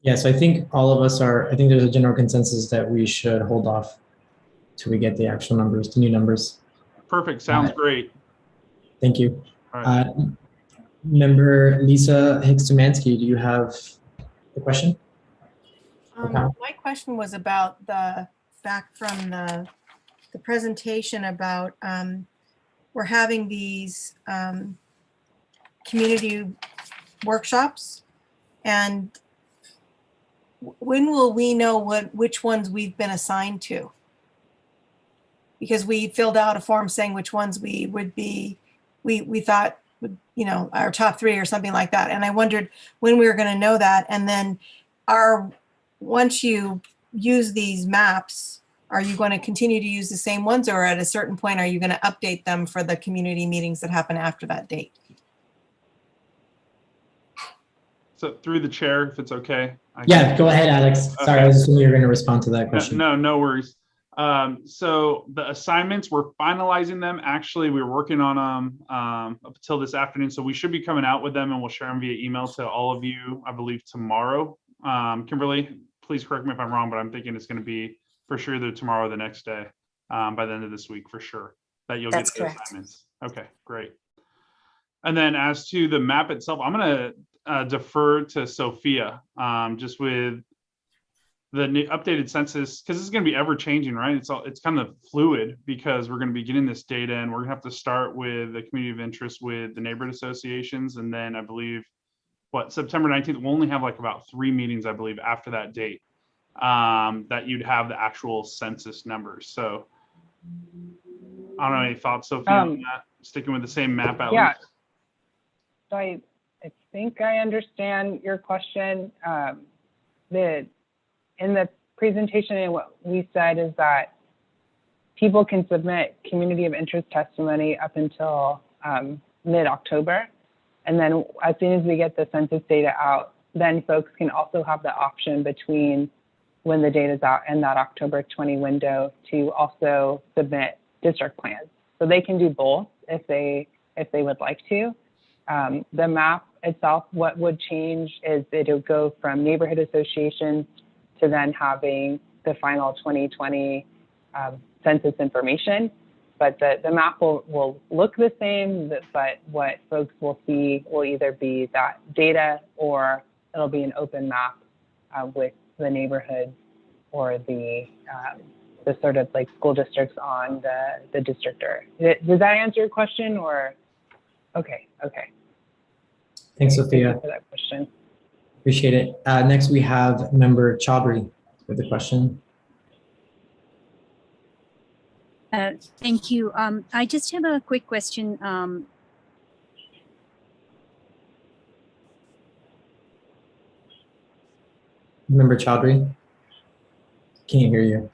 Yeah, so I think all of us are, I think there's a general consensus that we should hold off till we get the actual numbers, the new numbers. Perfect. Sounds great. Thank you. All right. Member Lisa Hicks-Dumansky, do you have a question? My question was about back from the presentation about we're having these community workshops, and when will we know which ones we've been assigned to? Because we filled out a form saying which ones we would be, we thought, our top 3 or something like that. And I wondered when we were going to know that. And then once you use these maps, are you going to continue to use the same ones, or at a certain point, are you going to update them for the community meetings that happen after that date? So through the chair, if it's okay. Yeah, go ahead, Alex. Okay. Sorry, I was assuming you were going to respond to that question. No worries. So the assignments, we're finalizing them. Actually, we were working on them up until this afternoon. So we should be coming out with them, and we'll share them via email to all of you, I believe, tomorrow. Kimberly, please correct me if I'm wrong, but I'm thinking it's going to be for sure either tomorrow or the next day, by the end of this week, for sure, that you'll get the assignments. Okay, great. And then as to the map itself, I'm going to defer to Sophia, just with the new updated census, because it's going to be ever changing, right? It's kind of fluid, because we're going to be getting this data, and we're going to have to start with the community of interest with the neighborhood associations. And then I believe September 19th, we'll only have like about 3 meetings, I believe, after that date, that you'd have the actual census numbers. So I don't know, any thoughts, Sophia, on that? Sticking with the same map at least? So I think I understand your question. In the presentation, and what we said is that people can submit community of interest testimony up until mid-October. And then as soon as we get the census data out, then folks can also have the option between when the data is out and that October 20 window to also submit district plans. So they can do both if they would like to. The map itself, what would change is it'll go from neighborhood associations to then having the final 2020 census information. But the map will look the same, but what folks will see will either be that data, or it'll be an open map with the neighborhoods or the sort of like school districts on the districtor. Does that answer your question, or? Okay. Thanks, Sophia. Thank you for that question. Appreciate it. Next, we have Member Chaudhry with a question. Thank you. I just have a quick question. Member Chaudhry, can't hear you.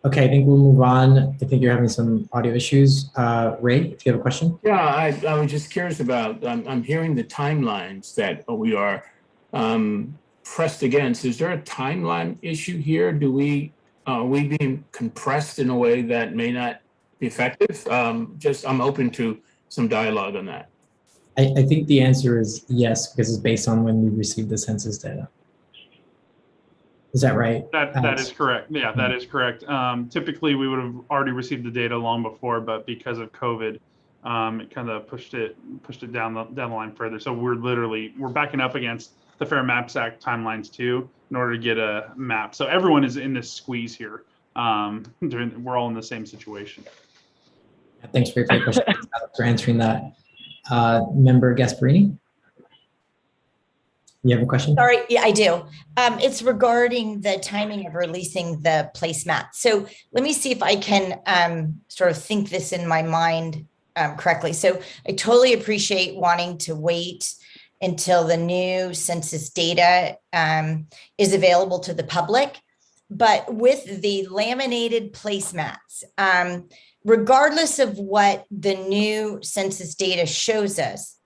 Okay, I think we'll move on. I think you're having some audio issues. Ray, if you have a question. Yeah, I was just curious about, I'm hearing the timelines that we are pressed against. Is there a timeline issue here? Are we being compressed in a way that may not be effective? I'm open to some dialogue on that. I think the answer is yes, because it's based on when we received the census data. Is that right? That is correct. Yeah, that is correct. Typically, we would have already received the data long before, but because of COVID, it kind of pushed it down the line further. So we're backing up against the Fair Maps Act timelines too, in order to get a map. So everyone is in this squeeze here. We're all in the same situation. Thanks for your question. For answering that. Member Gasparini, you have a question? Sorry, yeah, I do. It's regarding the timing of releasing the placemats. So let me see if I can sort of think this in my mind correctly. So I totally appreciate wanting to wait until the new census data is available to the public. But with the laminated placemats, regardless of what the new census data shows us,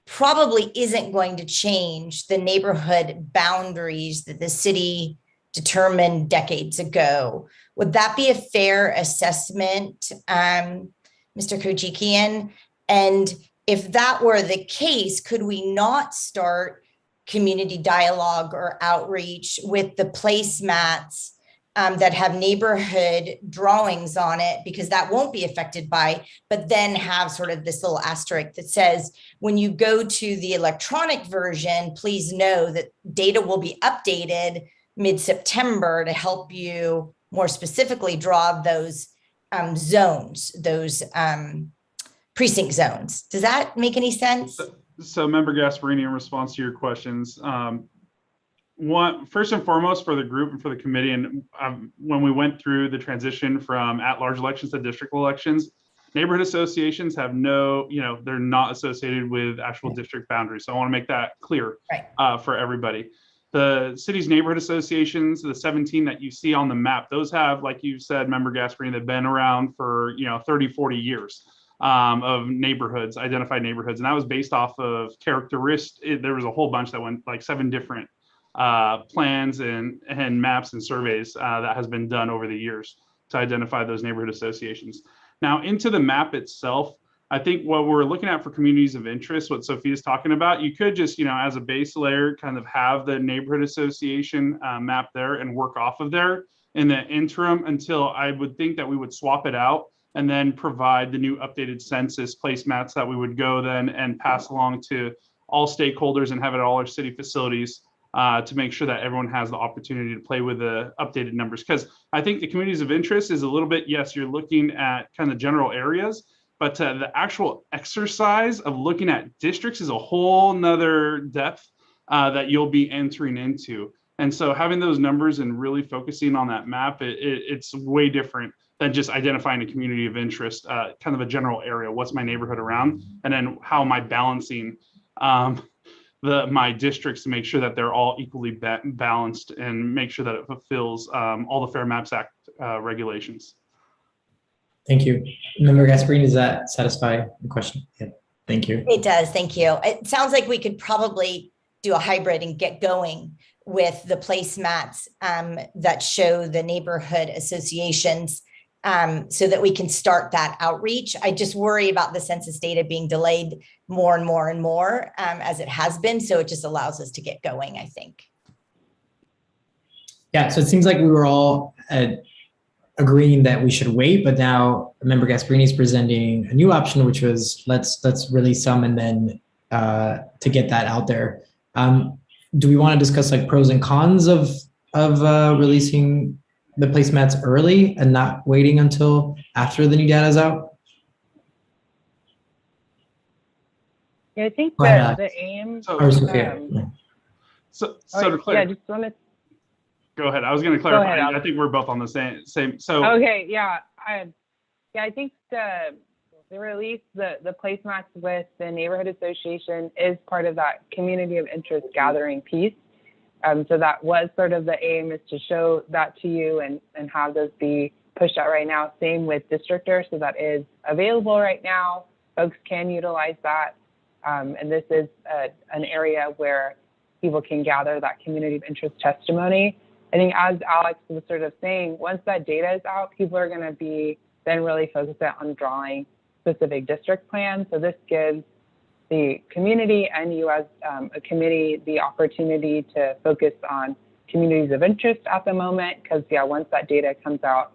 probably isn't going to change the neighborhood boundaries that the city determined decades ago. Would that be a fair assessment, Mr. Kojikian? And if that were the case, could we not start community dialogue or outreach with the placemats that have neighborhood drawings on it, because that won't be affected by, but then have sort of this little asterisk that says, when you go to the electronic version, please know that data will be updated mid-September to help you more specifically draw those zones, those precinct zones. Does that make any sense? So Member Gasparini, in response to your questions, first and foremost, for the group and for the committee, and when we went through the transition from at-large elections to district elections, neighborhood associations have they're not associated with actual district boundaries. So I want to make that clear for everybody. The city's neighborhood associations, the 17 that you see on the map, those have, like you said, Member Gasparini, they've been around for 30, 40 years of neighborhoods, identified neighborhoods. And that was based off of characteristics. There was a whole bunch that went like 7 different plans and maps and surveys that has been done over the years to identify those neighborhood associations. Now, into the map itself, I think what we're looking at for communities of interest, what Sophia's talking about, you could just, as a base layer, kind of have the neighborhood association map there and work off of there in the interim until I would think that we would swap it out and then provide the new updated census placemats that we would go then and pass along to all stakeholders and have it at all our city facilities to make sure that everyone has the opportunity to play with the updated numbers. Because I think the communities of interest is a little bit, yes, you're looking at kind of general areas, but the actual exercise of looking at districts is a whole nother depth that you'll be entering into. And so having those numbers and really focusing on that map, it's way different than just identifying a community of interest, kind of a general area. What's my neighborhood around? And then how am I balancing my districts to make sure that they're all equally balanced and make sure that it fulfills all the Fair Maps Act regulations. Thank you. Member Gasparini, does that satisfy the question? Yeah. Thank you. It does. Thank you. It sounds like we could probably do a hybrid and get going with the placemats that show the neighborhood associations so that we can start that outreach. I just worry about the census data being delayed more and more and more as it has been. So it just allows us to get going, I think. Yeah, so it seems like we were all agreeing that we should wait, but now Member Gasparini is presenting a new option, which was let's release some and then to get that out there. Do we want to discuss like pros and cons of releasing the placemats early and not waiting until after the new data is out? Yeah, I think that the aim. So to clarify. Yeah, just want to. Go ahead. I was going to clarify. Ahead, I think we're both on the same. So. Okay. Yeah. I think the release, the placemats with the neighborhood association is part of that community of interest gathering piece. So that was sort of the aim, is to show that to you and have those be pushed out right now. Same with Districtor. So that is available right now. Folks can utilize that. And this is an area where people can gather that community of interest testimony. I think as Alex was sort of saying, once that data is out, people are going to be then really focus it on drawing specific district plans. So this gives the community and you as a committee the opportunity to focus on communities of interest at the moment, because once that data comes out,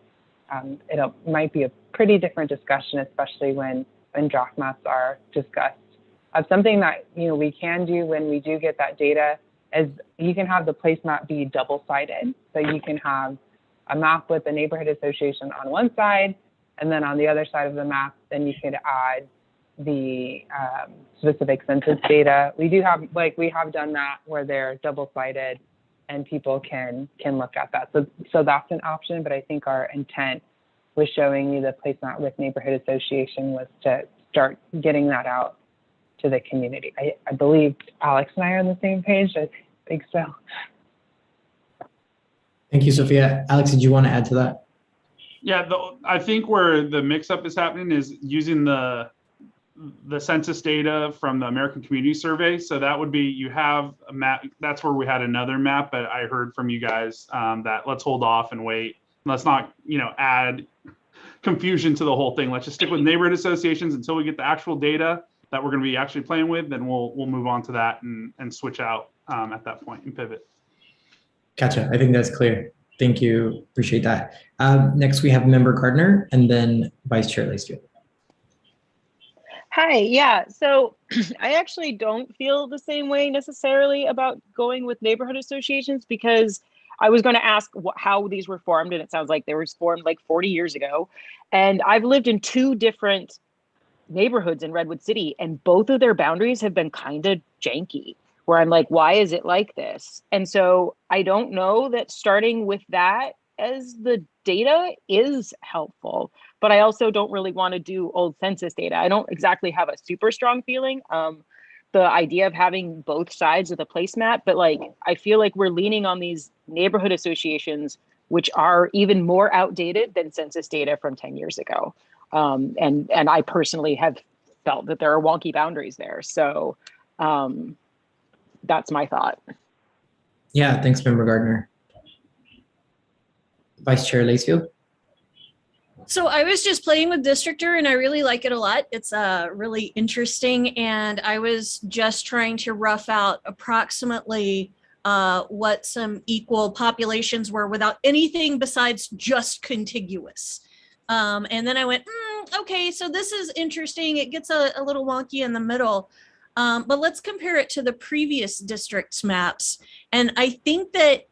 it might be a pretty different discussion, especially when draft maps are discussed. Something that we can do when we do get that data is you can have the placemat be double-sided. So you can have a map with the neighborhood association on one side, and then on the other side of the map, then you could add the specific census data. We have done that where they're double-sided and people can look at that. So that's an option, but I think our intent with showing you the placemat with neighborhood association was to start getting that out to the community. I believe Alex and I are on the same page. I think so. Thank you, Sophia. Alex, did you want to add to that? Yeah, I think where the mix-up is happening is using the census data from the American Community Survey. So that would be, you have a map, that's where we had another map, but I heard from you guys that let's hold off and wait. Let's not, add confusion to the whole thing. Let's just stick with neighborhood associations until we get the actual data that we're going to be actually playing with. Then we'll move on to that and switch out at that point and pivot. Gotcha. I think that's clear. Thank you. Appreciate that. Next, we have Member Gardner and then Vice Chair Lacefield. Hi, yeah. So I actually don't feel the same way necessarily about going with neighborhood associations, because I was going to ask how these were formed, and it sounds like they were formed like 40 years ago. And I've lived in 2 different neighborhoods in Redwood City, and both of their boundaries have been kind of janky, where I'm like, why is it like this? And so I don't know that starting with that as the data is helpful, but I also don't really want to do old census data. I don't exactly have a super strong feeling. The idea of having both sides of the placemat, but I feel like we're leaning on these neighborhood associations, which are even more outdated than census data from 10 years ago. And I personally have felt that there are wonky boundaries there. So that's my thought. Yeah, thanks, Member Gardner. Vice Chair Lacefield. So I was just playing with Districtor and I really like it a lot. It's really interesting. And I was just trying to rough out approximately what some equal populations were without anything besides just contiguous. And then I went, okay, so this is interesting. It gets a little wonky in the middle. But let's compare it to the previous districts maps. And I think that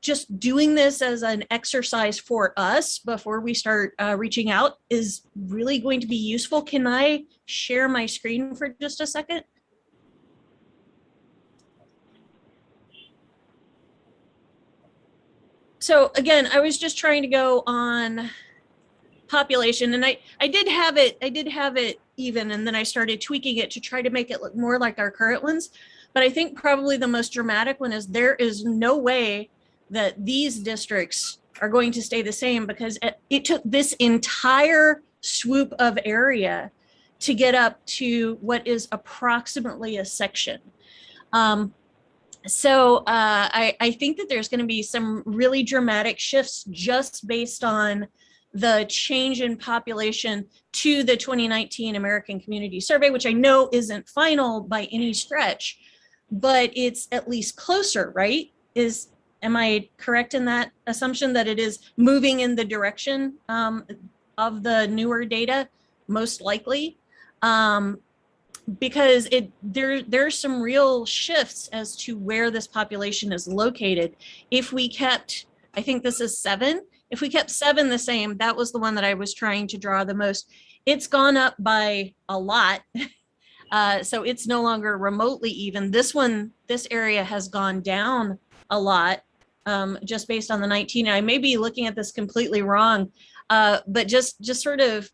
just doing this as an exercise for us before we start reaching out is really going to be useful. Can I share my screen for just a second? So again, I was just trying to go on population, and I did have it even, and then I started tweaking it to try to make it look more like our current ones. But I think probably the most dramatic one is there is no way that these districts are going to stay the same, because it took this entire swoop of area to get up to what is approximately a section. So I think that there's going to be some really dramatic shifts just based on the change in population to the 2019 American Community Survey, which I know isn't final by any stretch, but it's at least closer, right? Am I correct in that assumption that it is moving in the direction of the newer data, most likely? Because there's some real shifts as to where this population is located. If we kept, I think this is 7, if we kept 7 the same, that was the one that I was trying to draw the most. It's gone up by a lot. So it's no longer remotely even. This area has gone down a lot, just based on the 19. I may be looking at this completely wrong, but just sort of,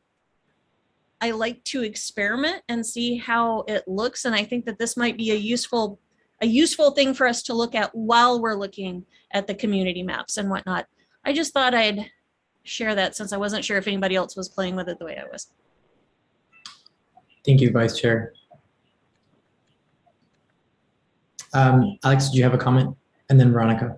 I like to experiment and see how it looks. And I think that this might be a useful thing for us to look at while we're looking at the community maps and whatnot. I just thought I'd share that since I wasn't sure if anybody else was playing with it the way I was. Thank you, Vice Chair. Alex, did you have a comment? And then Veronica.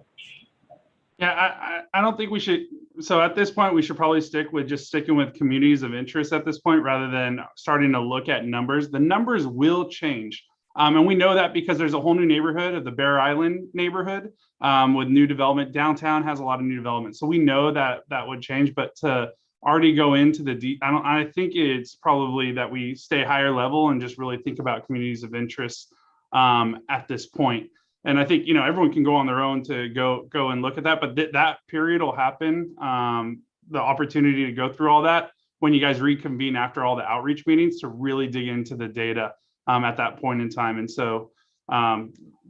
Yeah, I don't think we should so at this point, we should probably stick with just sticking with communities of interest at this point, rather than starting to look at numbers. The numbers will change. And we know that because there's a whole new neighborhood of the Bear Island neighborhood with new development. Downtown has a lot of new development. So we know that that would change, but to already go into the I think it's probably that we stay higher level and just really think about communities of interest at this point. And I think, everyone can go on their own to go and look at that, but that period will happen. The opportunity to go through all that when you guys reconvene after all the outreach meetings to really dig into the data at that point in time. And so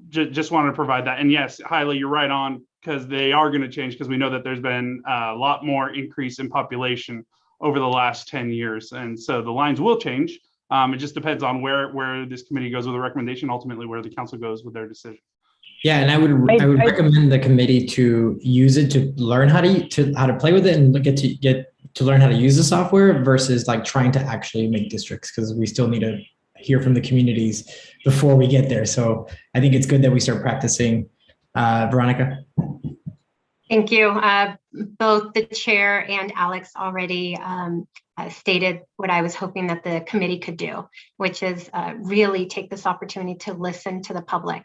just wanted to provide that. And yes, Haile, you're right on, because they are going to change, because we know that there's been a lot more increase in population over the last 10 years. And so the lines will change. It just depends on where this committee goes with a recommendation, ultimately where the council goes with their decision. Yeah, and I would recommend the committee to use it to learn how to play with it and get to learn how to use the software versus like trying to actually make districts, because we still need to hear from the communities before we get there. So I think it's good that we start practicing. Veronica. Thank you. Both the chair and Alex already stated what I was hoping that the committee could do, which is really take this opportunity to listen to the public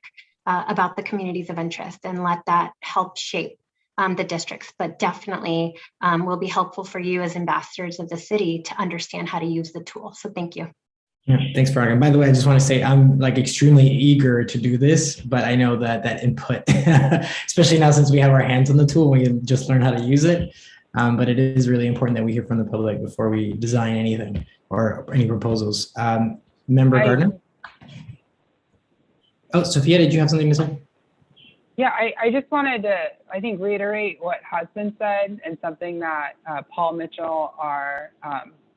about the communities of interest and let that help shape the districts, but definitely will be helpful for you as ambassadors of the city to understand how to use the tool. So thank you. Yeah, thanks, Veronica. By the way, I just want to say I'm like extremely eager to do this, but I know that input, especially now since we have our hands on the tool, we can just learn how to use it. But it is really important that we hear from the public before we design anything or any proposals. Member Gardner? Oh, Sophia, did you have something to say? Yeah, I just wanted to, I think, reiterate what has been said, and something that Paul Mitchell, our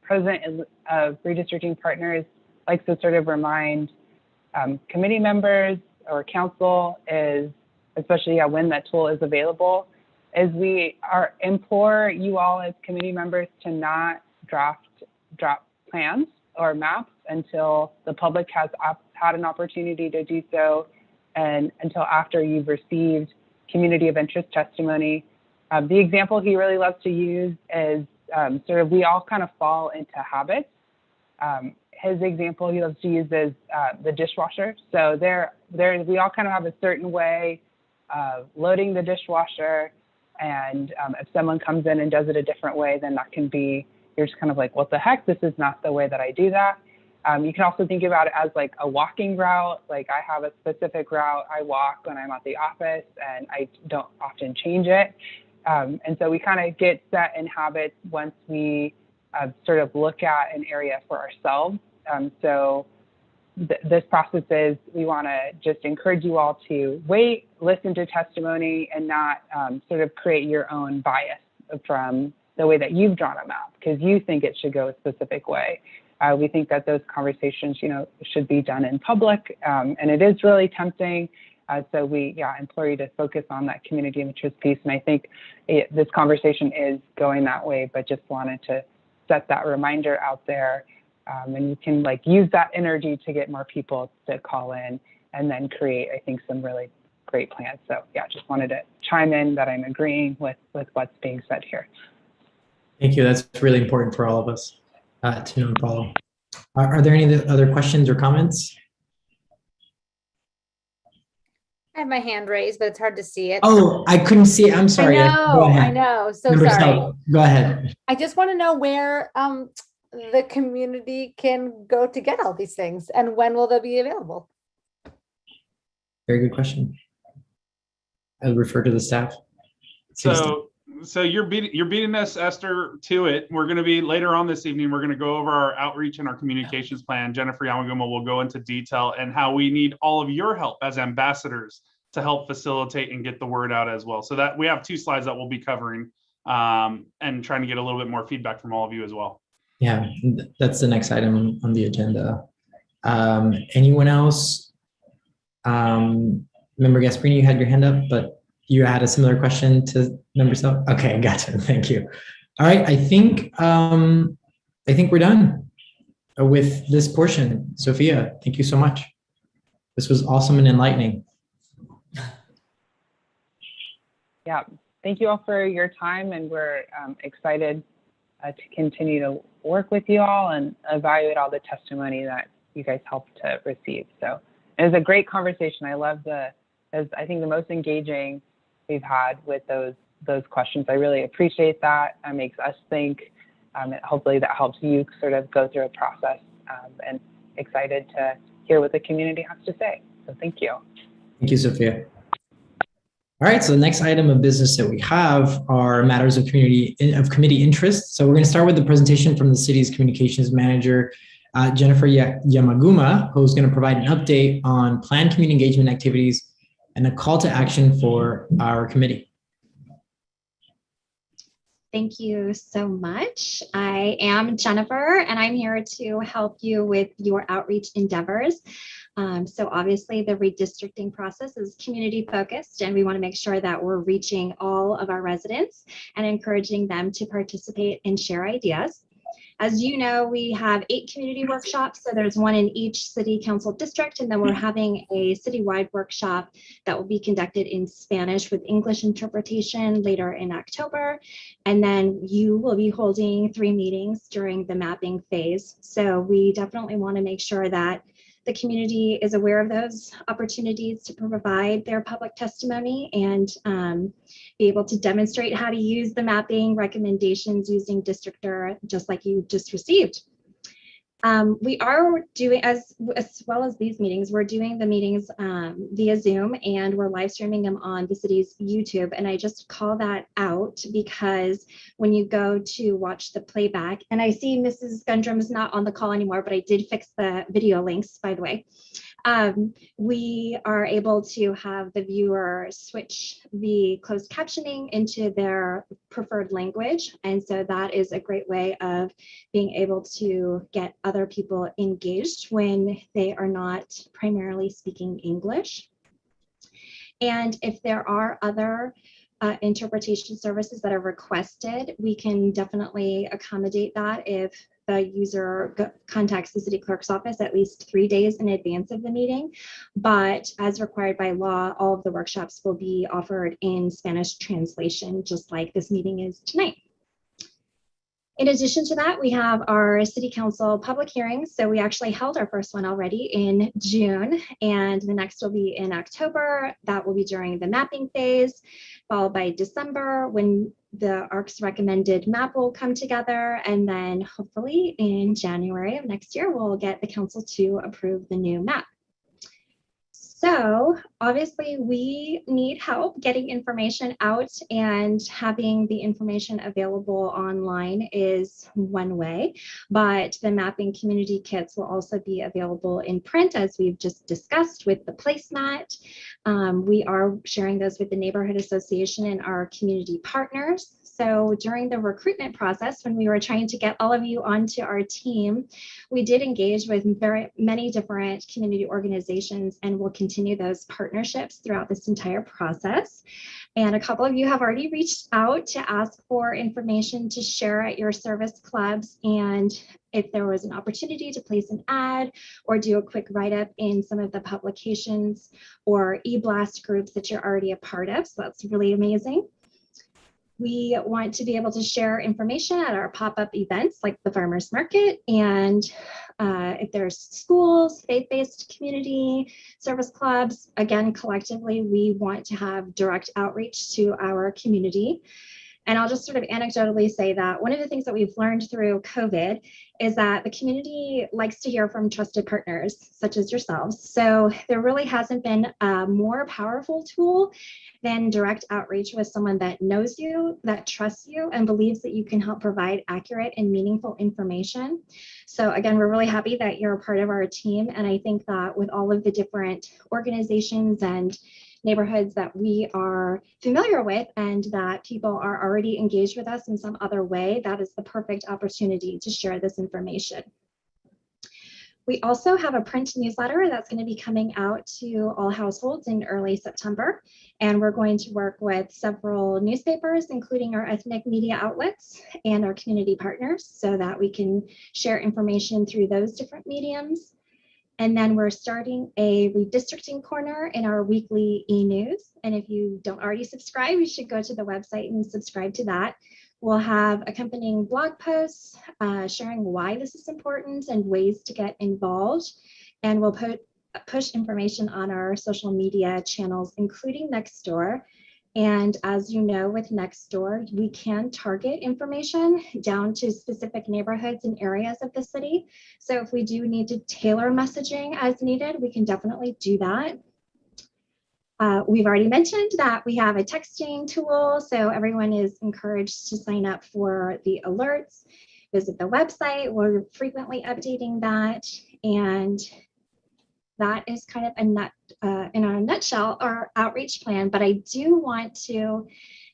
president of Redistricting Partners, likes to sort of remind committee members or council is, especially when that tool is available, is we implore you all as committee members to not drop plans or maps until the public has had an opportunity to do so, and until after you've received community of interest testimony. The example he really loves to use is sort of, we all kind of fall into habits. His example he loves to use is the dishwasher. So we all kind of have a certain way of loading the dishwasher, and if someone comes in and does it a different way, then that can be, you're just kind of like, what the heck, this is not the way that I do that. You can also think about it as like a walking route. Like, I have a specific route I walk when I'm at the office, and I don't often change it. And so we kind of get set in habits once we sort of look at an area for ourselves. So this process is, we want to just encourage you all to wait, listen to testimony, and not sort of create your own bias from the way that you've drawn a map because you think it should go a specific way. We think that those conversations, should be done in public, and it is really tempting. So we, implore you to focus on that community of interest piece. And I think this conversation is going that way, but just wanted to set that reminder out there. And you can use that energy to get more people to call in and then create, I think, some really great plans. So just wanted to chime in that I'm agreeing with what's being said here. Thank you. That's really important for all of us to know and follow. Are there any other questions or comments? I have my hand raised, but it's hard to see it. Oh, I couldn't see it. I'm sorry. I know. So Number sorry. 7. Go ahead. I just want to know where the community can go to get all these things, and when will they be available? Very good question. I'll refer to the staff. So you're beating us, Esther, to it. We're going to be later on this evening. We're going to go over our outreach and our communications plan. Jennifer Yamaguma will go into detail and how we need all of your help as ambassadors to help facilitate and get the word out as well. So that we have 2 slides that we'll be covering and trying to get a little bit more feedback from all of you as well. Yeah, that's the next item on the agenda. Anyone else? Member Gasparini, you had your hand up, but you had a similar question to number 7. Okay, gotcha. Thank you. All right, I think we're done with this portion. Sophia, thank you so much. This was awesome and enlightening. Yeah, thank you all for your time, and we're excited to continue to work with you all and evaluate all the testimony that you guys helped to receive. So it was a great conversation. I love I think the most engaging we've had with those questions. I really appreciate that. It makes us think. Hopefully that helps you sort of go through a process, and excited to hear what the community has to say. So thank you. Thank you, Sophia. All right, so the next item of business that we have are matters of committee interest. So we're going to start with the presentation from the city's communications manager, Jennifer Yamaguma, who's going to provide an update on planned community engagement activities and a call to action for our committee. Thank you so much. I am Jennifer, and I'm here to help you with your outreach endeavors. So obviously the redistricting process is community focused, and we want to make sure that we're reaching all of our residents and encouraging them to participate and share ideas. As you know, we have 8 community workshops, so there's one in each city council district, and then we're having a citywide workshop that will be conducted in Spanish with English interpretation later in October. And then you will be holding 3 meetings during the mapping phase. So we definitely want to make sure that the community is aware of those opportunities to provide their public testimony and be able to demonstrate how to use the mapping recommendations using Districtor, just like you just received. We are doing, as well as these meetings, we're doing the meetings via Zoom, and we're live streaming them on the city's YouTube. And I just call that out because when you go to watch the playback, and I see Mrs. Gundrum is not on the call anymore, but I did fix the video links, by the way. We are able to have the viewer switch the closed captioning into their preferred language. And so that is a great way of being able to get other people engaged when they are not primarily speaking English. And if there are other interpretation services that are requested, we can definitely accommodate that if the user contacts the city clerk's office at least 3 days in advance of the meeting. But as required by law, all of the workshops will be offered in Spanish translation, just like this meeting is tonight. In addition to that, we have our city council public hearings. So we actually held our first one already in June, and the next will be in October. That will be during the mapping phase, followed by December when the ARC's recommended map will come together. And then hopefully in January of next year, we'll get the council to approve the new map. So obviously we need help getting information out, and having the information available online is one way, but the mapping community kits will also be available in print, as we've just discussed with the placemat. We are sharing those with the neighborhood association and our community partners. So during the recruitment process, when we were trying to get all of you onto our team, we did engage with many different community organizations, and we'll continue those partnerships throughout this entire process. And a couple of you have already reached out to ask for information to share at your service clubs, and if there was an opportunity to place an ad or do a quick write-up in some of the publications or e-blast groups that you're already a part of. So that's really amazing. We want to be able to share information at our pop-up events like the farmers market, and if there's schools, faith-based community, service clubs, again, collectively, we want to have direct outreach to our community. And I'll just sort of anecdotally say that one of the things that we've learned through COVID is that the community likes to hear from trusted partners such as yourselves. So there really hasn't been a more powerful tool than direct outreach with someone that knows you, that trusts you, and believes that you can help provide accurate and meaningful information. So again, we're really happy that you're a part of our team. And I think that with all of the different organizations and neighborhoods that we are familiar with and that people are already engaged with us in some other way, that is the perfect opportunity to share this information. We also have a print newsletter that's going to be coming out to all households in early September. And we're going to work with several newspapers, including our ethnic media outlets and our community partners, so that we can share information through those different mediums. And then we're starting a redistricting corner in our weekly e-news. And if you don't already subscribe, you should go to the website and subscribe to that. We'll have accompanying blog posts sharing why this is important and ways to get involved. And we'll push information on our social media channels, including Nextdoor. And as you know, with Nextdoor, we can target information down to specific neighborhoods and areas of the city. So if we do need to tailor messaging as needed, we can definitely do that. We've already mentioned that we have a texting tool, so everyone is encouraged to sign up for the alerts, visit the website. We're frequently updating that, and that is kind of in a nutshell our outreach plan. But I do want to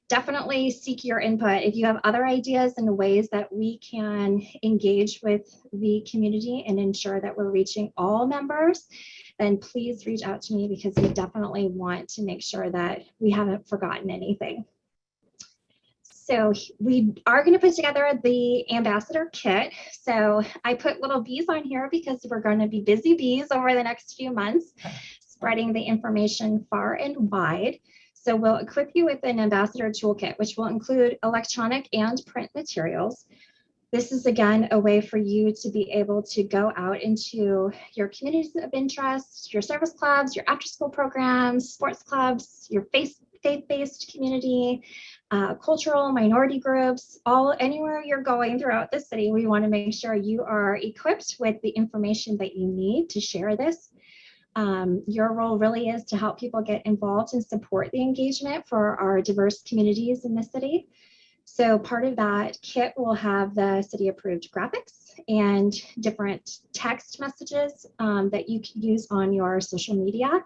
definitely seek your input. If you have other ideas and ways that we can engage with the community and ensure that we're reaching all members, then please reach out to me, because we definitely want to make sure that we haven't forgotten anything. So we are going to put together the ambassador kit. So I put little bees on here because we're going to be busy bees over the next few months, spreading the information far and wide. So we'll equip you with an ambassador toolkit, which will include electronic and print materials. This is, again, a way for you to be able to go out into your communities of interest, your service clubs, your after-school programs, sports clubs, your faith-based community, cultural minority groups, anywhere you're going throughout the city. We want to make sure you are equipped with the information that you need to share this. Your role really is to help people get involved and support the engagement for our diverse communities in the city. So part of that kit will have the city approved graphics and different text messages that you can use on your social media.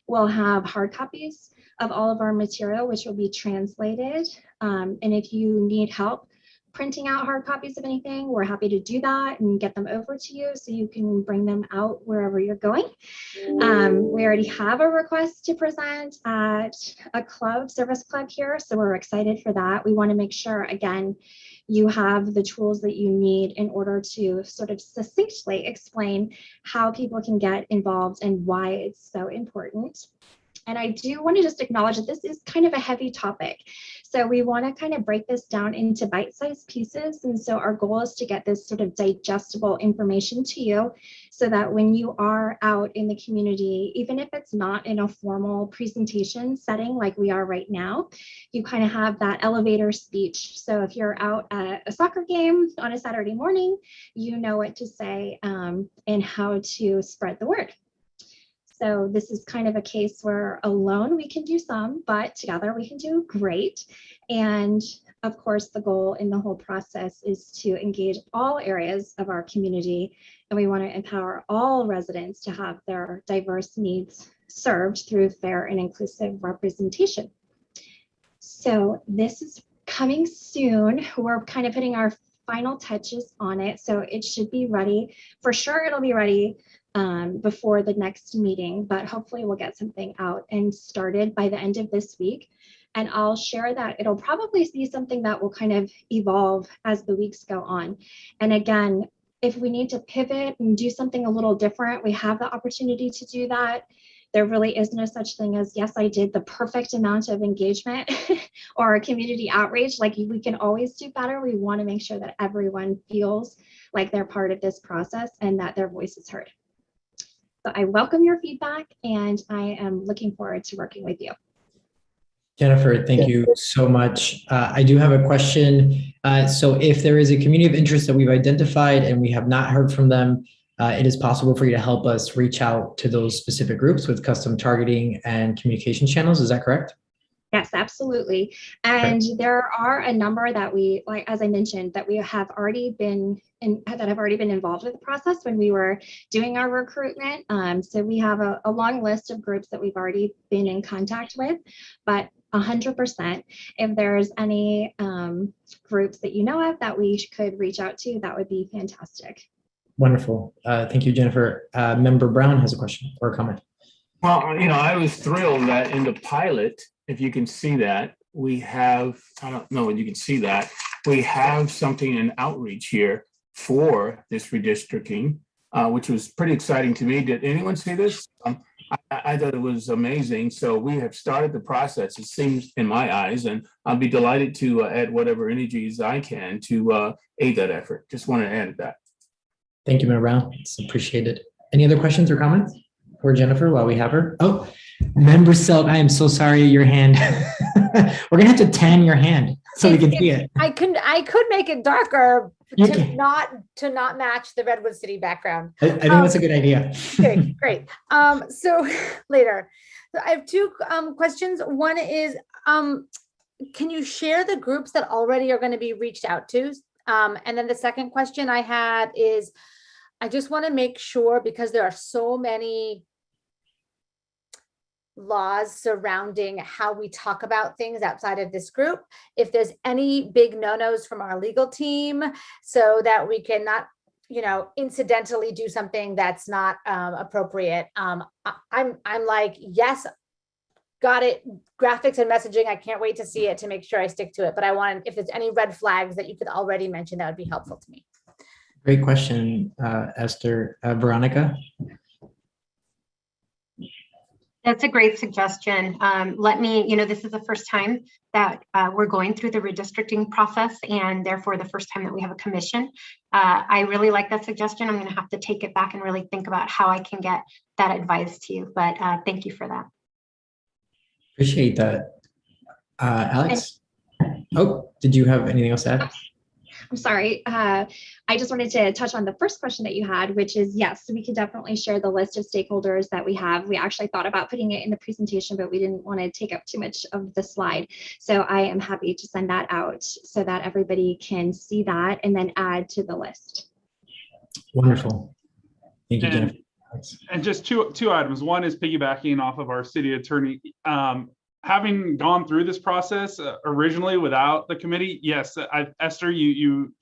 We'll have hard copies of all of our material, which will be translated. And if you need help printing out hard copies of anything, we're happy to do that and get them over to you so you can bring them out wherever you're going. We already have a request to present at a service club here, so we're excited for that. We want to make sure, again, you have the tools that you need in order to sort of succinctly explain how people can get involved and why it's so important. And I do want to just acknowledge that this is kind of a heavy topic. So we want to kind of break this down into bite-sized pieces. And so our goal is to get this sort of digestible information to you so that when you are out in the community, even if it's not in a formal presentation setting like we are right now, you kind of have that elevator speech. So if you're out at a soccer game on a Saturday morning, you know what to say and how to spread the word. So this is kind of a case where alone we can do some, but together we can do great. And of course, the goal in the whole process is to engage all areas of our community. And we want to empower all residents to have their diverse needs served through fair and inclusive representation. So this is coming soon. We're kind of putting our final touches on it. So it should be ready. For sure, it'll be ready before the next meeting, but hopefully we'll get something out and started by the end of this week. And I'll share that it'll probably be something that will kind of evolve as the weeks go on. And again, if we need to pivot and do something a little different, we have the opportunity to do that. There really is no such thing as, yes, I did the perfect amount of engagement or community outreach. Like, we can always do better. We want to make sure that everyone feels like they're part of this process and that their voice is heard. So I welcome your feedback, and I am looking forward to working with you. Jennifer, thank you so much. I do have a question. So if there is a community of interest that we've identified and we have not heard from them, it is possible for you to help us reach out to those specific groups with custom targeting and communication channels. Is that correct? Yes, absolutely. And there are a number that we, like, as I mentioned, that we have already been involved with the process when we were doing our recruitment. So we have a long list of groups that we've already been in contact with, but 100%, if there's any groups that you know of that we could reach out to, that would be fantastic. Wonderful. Thank you, Jennifer. Member Brown has a question or a comment. Well, I was thrilled that in the pilot, if you can see that, we have, I don't know if you can see that, we have something in outreach here for this redistricting. which was pretty exciting to me. Did anyone see this? I thought it was amazing. So we have started the process, it seems, in my eyes, and I'll be delighted to add whatever energies I can to aid that effort. Just want to add that. Thank you, Member Brown. It's appreciated. Any other questions or comments for Jennifer while we have her? Oh, Member Selk, I am so sorry, your hand. We're gonna have to tan your hand so we can see it. I could make it darker You to can. not match the Redwood City background. I think that's a good idea. Okay, great. So later, so I have two questions. One is, can you share the groups that already are going to be reached out to? And then the second question I had is, I just want to make sure, because there are so many laws surrounding how we talk about things outside of this group, if there's any big no-nos from our legal team, so that we can not, incidentally do something that's not appropriate. I'm like, yes, got it. Graphics and messaging, I can't wait to see it to make sure I stick to it. But I want, if there's any red flags that you could already mention, that would be helpful to me. Great question, Esther. Veronica? That's a great suggestion. Let me, this is the first time that we're going through the redistricting process, and therefore the first time that we have a commission. I really like that suggestion. I'm going to have to take it back and really think about how I can get that advice to you, but thank you for that. Appreciate that. Alex? Oh, did you have anything else to add? I'm sorry. I just wanted to touch on the first question that you had, which is, yes, we could definitely share the list of stakeholders that we have. We actually thought about putting it in the presentation, but we didn't want to take up too much of the slide. So I am happy to send that out so that everybody can see that and then add to the list. Wonderful. Thank you, Jennifer. And just two items. One is piggybacking off of our city attorney. Having gone through this process originally without the committee, yes, Esther, you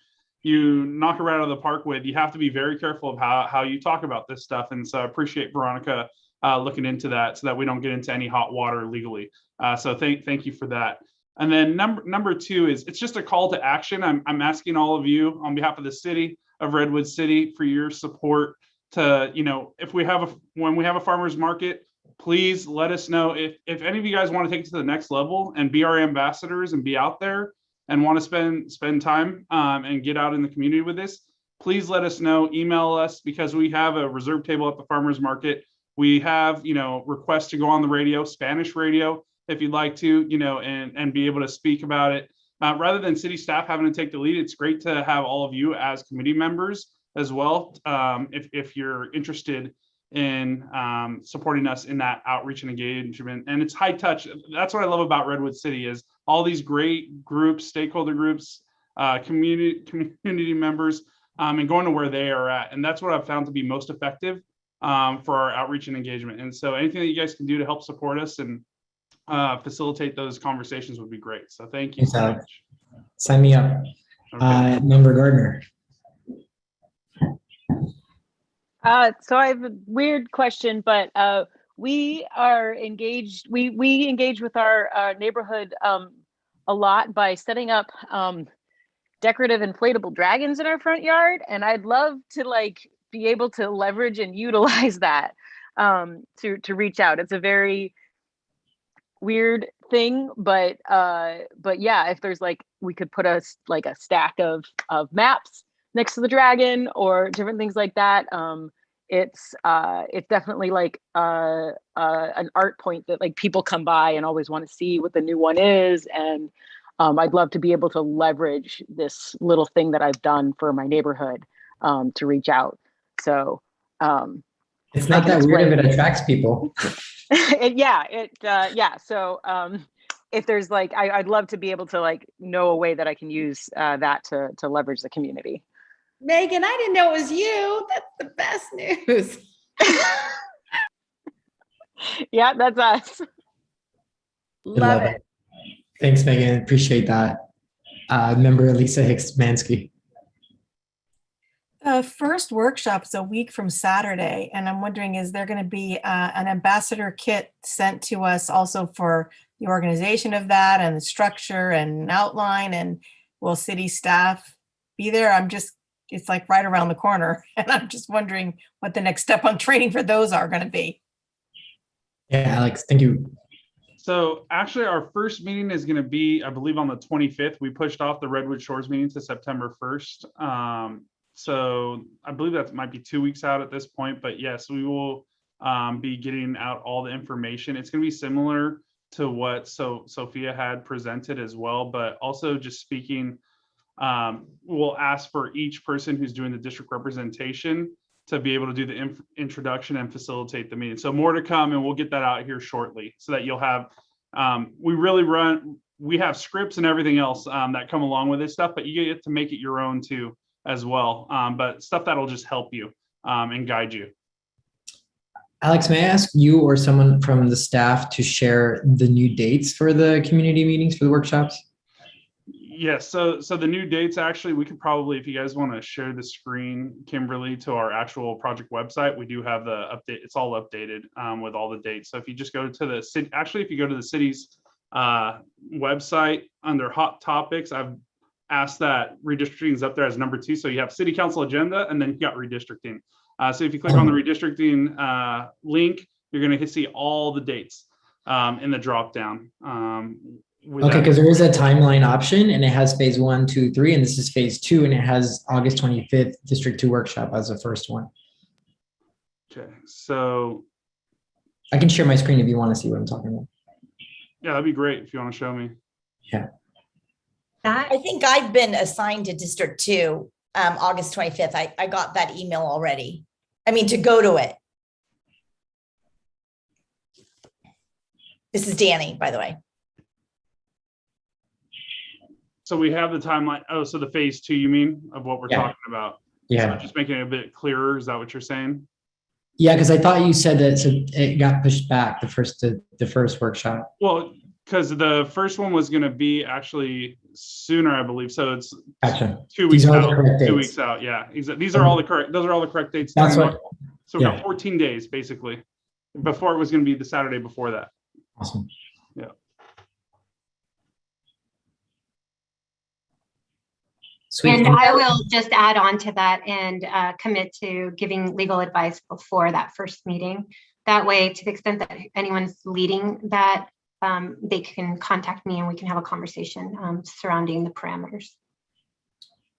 knock it right out of the park with. You have to be very careful of how you talk about this stuff, and so I appreciate Veronica looking into that so that we don't get into any hot water legally. So thank you for that. And then number two is, it's just a call to action. I'm asking all of you on behalf of the city of Redwood City for your support to, if when we have a farmers market, please let us know if any of you guys want to take it to the next level and be our ambassadors and be out there and want to spend time and get out in the community with this. Please let us know, email us, because we have a reserve table at the farmers market. We have, requests to go on the radio, Spanish radio, if you'd like to, and be able to speak about it. Rather than city staff having to take the lead, it's great to have all of you as committee members as well, if you're interested in supporting us in that outreach and engagement. And it's high touch. That's what I love about Redwood City, is all these great groups, stakeholder groups, community members, and going to where they are at. And that's what I've found to be most effective for our outreach and engagement. And so anything that you guys can do to help support us and facilitate those conversations would be great. So thank you so much. Sign me up. Okay. Member Gardner. So I have a weird question, but we are engaged. We engage with our neighborhood a lot by setting up decorative inflatable dragons in our front yard, and I'd love to be able to leverage and utilize that to reach out. It's a very weird thing, but yeah, if there's we could put a stack of maps next to the dragon or different things like that. It's definitely an art point that people come by and always want to see what the new one is. And I'd love to be able to leverage this little thing that I've done for my neighborhood to reach out. So it's not that weird if it attracts people. Yeah. So if there's I'd love to be able to know a way that I can use that to leverage the community. Megan, I didn't know it was you. That's the best news. Yeah, that's us. Love it. Thanks, Megan. Appreciate that. Member Lisa Hicks-Mansky. The first workshop is a week from Saturday, and I'm wondering, is there going to be an ambassador kit sent to us also for the organization of that and the structure and outline, and will city staff be there? I'm just it's like right around the corner. And I'm just wondering what the next step on training for those are going to be. Yeah, Alex, thank you. So actually our first meeting is going to be, I believe, on the 25th. We pushed off the Redwood Shores meeting to September 1st. So I believe that might be 2 weeks out at this point, but yes, we will be getting out all the information. It's going to be similar to what Sophia had presented as well, but also just speaking, we'll ask for each person who's doing the district representation to be able to do the introduction and facilitate the meeting. So more to come, and we'll get that out here shortly so that you'll have, we have scripts and everything else that come along with this stuff, but you get to make it your own too as well. But stuff that'll just help you and guide you. Alex, may I ask you or someone from the staff to share the new dates for the community meetings, for the workshops? Yes, so the new dates, actually, we could probably, if you guys want to share the screen, Kimberly, to our actual project website, we do have the update. It's all updated with all the dates. So if you just go to the city, actually, if you go to the city's website under hot topics, I've asked that redistricting is up there as number 2. So you have city council agenda, and then you got redistricting. So if you click on the redistricting link, you're going to see all the dates in the drop down. Okay, because there is a timeline option, and it has phase 1, 2, 3, and this is phase 2, and it has August 25th District 2 workshop as the first one. Okay, so I can share my screen if you want to see what I'm talking about. Yeah, that'd be great if you want to show me. Yeah. I think I've been assigned to District 2, August 25th. I got that email already. I mean, to go to it. This is Danny, by the way. So we have the timeline. Oh, so the phase 2, you mean, of what we're talking about? Yeah. So just making it a bit clearer. Is that what you're saying? Yeah, because I thought you said that it got pushed back, the first workshop. Well, because the first one was going to be actually sooner, I believe. So it's gotcha. 2 weeks out. 2 weeks out. Yeah. These are all the correct. Those are all the correct dates. That's what. So we got 14 days basically. Before it was going to be the Saturday before that. Awesome. Yeah. Sweet. And I will just add on to that and commit to giving legal advice before that first meeting. That way, to the extent that anyone's leading that, they can contact me and we can have a conversation surrounding the parameters.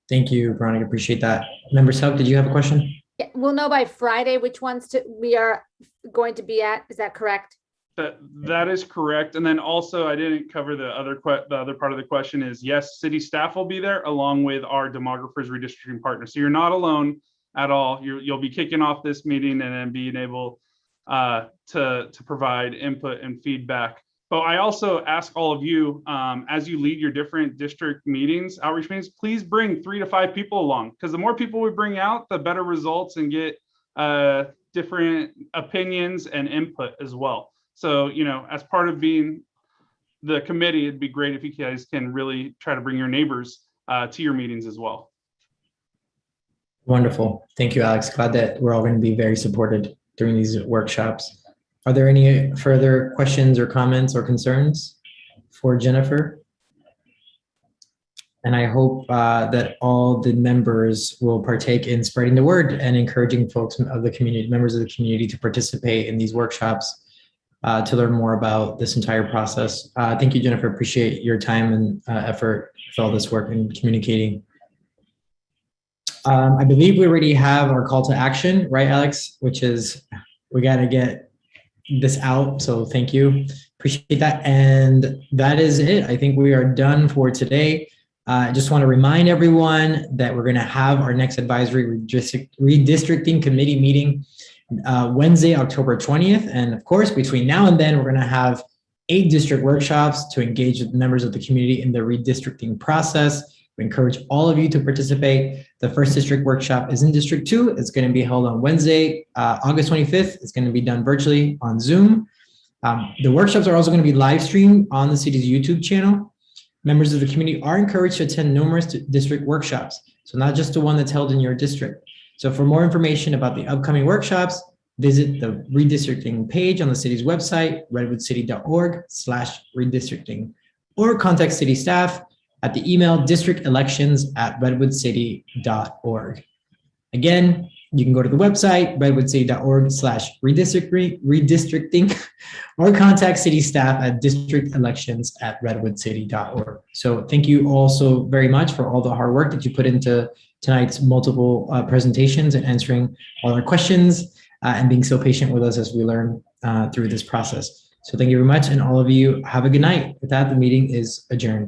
Thank you, Veronica. Appreciate that. Member Sub, did you have a question? Yeah, we'll know by Friday which ones we are going to be at. Is that correct? That is correct. And then also I didn't cover the other part of the question is, yes, city staff will be there along with our demographers redistricting partners. So you're not alone at all. You'll be kicking off this meeting and then being able to provide input and feedback. But I also ask all of you, as you lead your different district meetings, outreach meetings, please bring 3 to 5 people along, because the more people we bring out, the better results and get different opinions and input as well. So, you know, as part of being the committee, it'd be great if you guys can really try to bring your neighbors to your meetings as well. Wonderful. Thank you, Alex. Glad that we're all going to be very supported during these workshops. Are there any further questions or comments or concerns for Jennifer? And I hope that all the members will partake in spreading the word and encouraging folks of the community, members of the community, to participate in these workshops to learn more about this entire process. Thank you, Jennifer. Appreciate your time and effort for all this work and communicating. I believe we already have our call to action, right, Alex? Which is, we got to get this out. So thank you. Appreciate that. And that is it. I think we are done for today. I just want to remind everyone that we're going to have our next advisory redistricting committee meeting Wednesday, October 20th. And of course, between now and then, we're going to have 8 district workshops to engage with members of the community in the redistricting process. We encourage all of you to participate. The first district workshop is in District 2. It's going to be held on Wednesday, August 25th. It's going to be done virtually on Zoom. The workshops are also going to be live streamed on the city's YouTube channel. Members of the community are encouraged to attend numerous district workshops, so not just the one that's held in your district. So for more information about the upcoming workshops, visit the redistricting page on the city's website, redwoodcity.org/redistricting, or contact city staff at the email districtelections@redwoodcity.org. Again, you can go to the website, redwoodcity.org/redistricting, or contact city staff at districtelections@redwoodcity.org. So thank you all so very much for all the hard work that you put into tonight's multiple presentations and answering all our questions and being so patient with us as we learn through this process. So thank you very much, and all of you have a good night. With that, the meeting is adjourned.